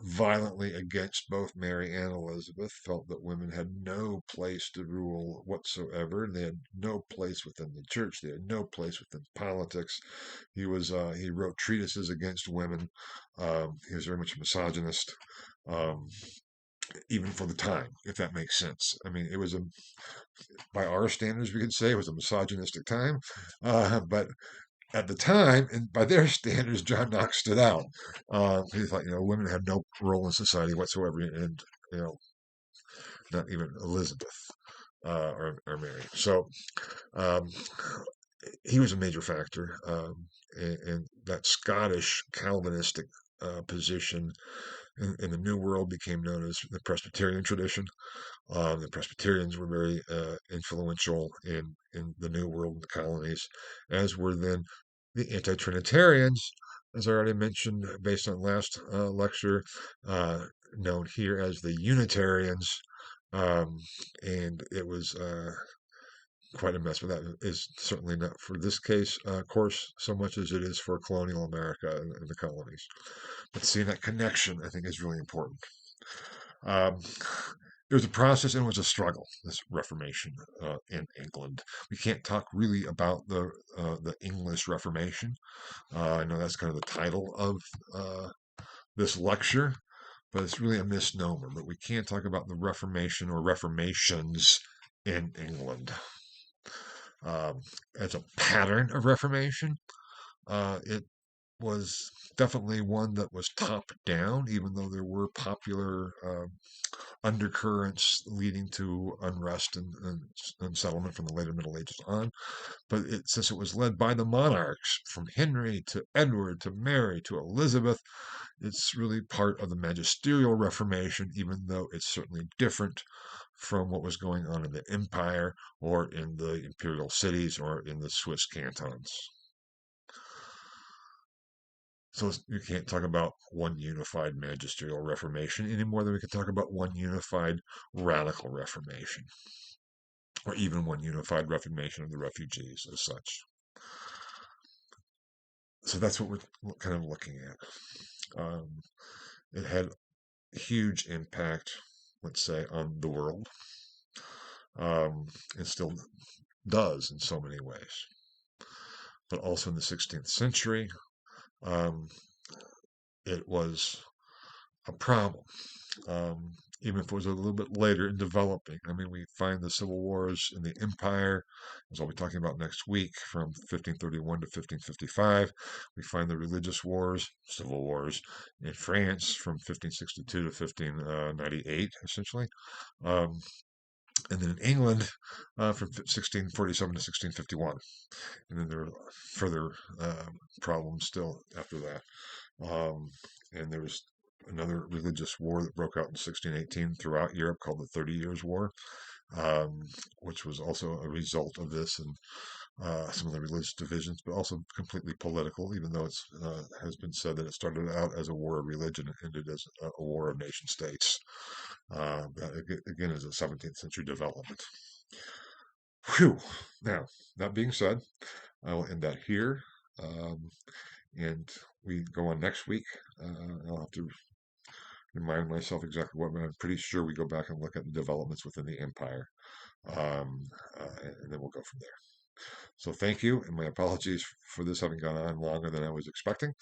violently against both Mary and Elizabeth, felt that women had no place to rule whatsoever, and they had no place within the church. They had no place within politics. He wrote treatises against women. He was very much a misogynist. Um, Even for the time, if that makes sense. I mean, it was by our standards, we could say it was a misogynistic time, but at the time, and by their standards, John Knox stood out. He thought, women had no role in society whatsoever, and you know, not even Elizabeth or Mary. So um, he was a major factor, and that Scottish Calvinistic position in the New World became known as the Presbyterian tradition. The Presbyterians were very influential in the New World, the colonies, as were then the anti-Trinitarians, as I already mentioned, based on last lecture, known here as the Unitarians. Um, and it was quite a mess, but that is certainly not for this case, course, so much as it is for colonial America and the colonies. But seeing that connection, I think, is really important. Um, it was a process and it was a struggle, this Reformation in England. We can't talk really about the English Reformation. I know that's kind of the title of this lecture, but it's really a misnomer. But we can talk about the Reformation or Reformations in England. As a pattern of Reformation, it was definitely one that was top down, even though there were popular undercurrents leading to unrest and unsettlement from the later Middle Ages on. But since it was led by the monarchs, from Henry to Edward to Mary to Elizabeth, it's really part of the magisterial Reformation, even though it's certainly different from what was going on in the empire or in the imperial cities or in the Swiss cantons. So you can't talk about one unified magisterial Reformation any more than we can talk about one unified radical Reformation, or even one unified Reformation of the refugees as such. So that's what we're kind of looking at. It had huge impact, let's say, on the world. It still does in so many ways. But also in the 16th century, um, it was a problem. Even if it was a little bit later in developing. I mean, we find the civil wars in the empire, as I'll be talking about next week, from 1531 to 1555. We find the religious wars, civil wars, in France from 1562 to 1598, essentially. Um, and then in England from 1647 to 1651. And then there are further problems still after that. And there was another religious war that broke out in 1618 throughout Europe called the 30 Years' War, which was also a result of this and some of the religious divisions, but also completely political, even though it has been said that it started out as a war of religion and ended as a war of nation states. That, again, is a 17th century development. Whew. Now, that being said, I will end that here. And we go on next week. I'll have to remind myself exactly what, but I'm pretty sure we go back and look at the developments within the empire. And then we'll go from there. So thank you, and my apologies for this having gone on longer than I was expecting.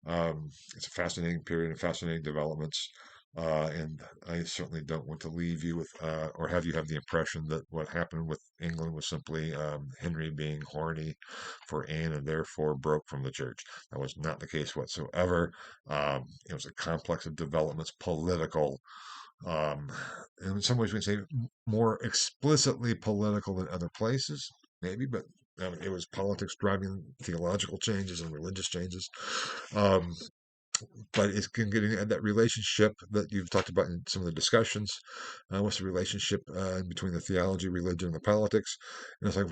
It's a fascinating period and fascinating developments. And I certainly don't want to leave you with, or have you have the impression that what happened with England was simply Henry being horny for Anne and therefore broke from the church. That was not the case whatsoever. It was a complex of developments, political, um, in some ways we can say more explicitly political than other places, maybe, but it was politics driving theological changes and religious changes. Um, but it's getting at that relationship that you've talked about in some of the discussions. What's the relationship between the theology, religion, and the politics? And it's like,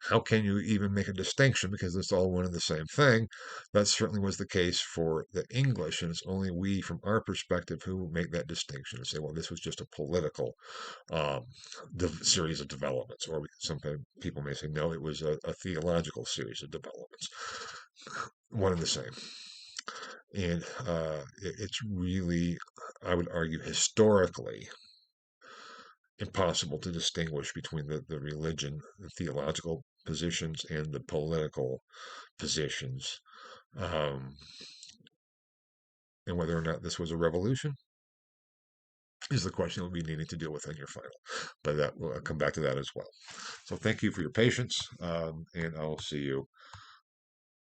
how can you even make a distinction because it's all one and the same thing? That certainly was the case for the English, and it's only we, from our perspective, who make that distinction and say, well, this was just a political um, series of developments, or some people may say, no, it was a theological series of developments, one and the same. And it's really, I would argue, historically impossible to distinguish between the religion, the theological positions, and the political positions, um, and whether or not this was a revolution is the question we'll be needing to deal with in your final. But that we'll come back to that as well. So thank you for your patience, and I'll see you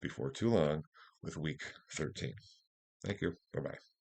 before too long with week 13. Thank you. Bye bye.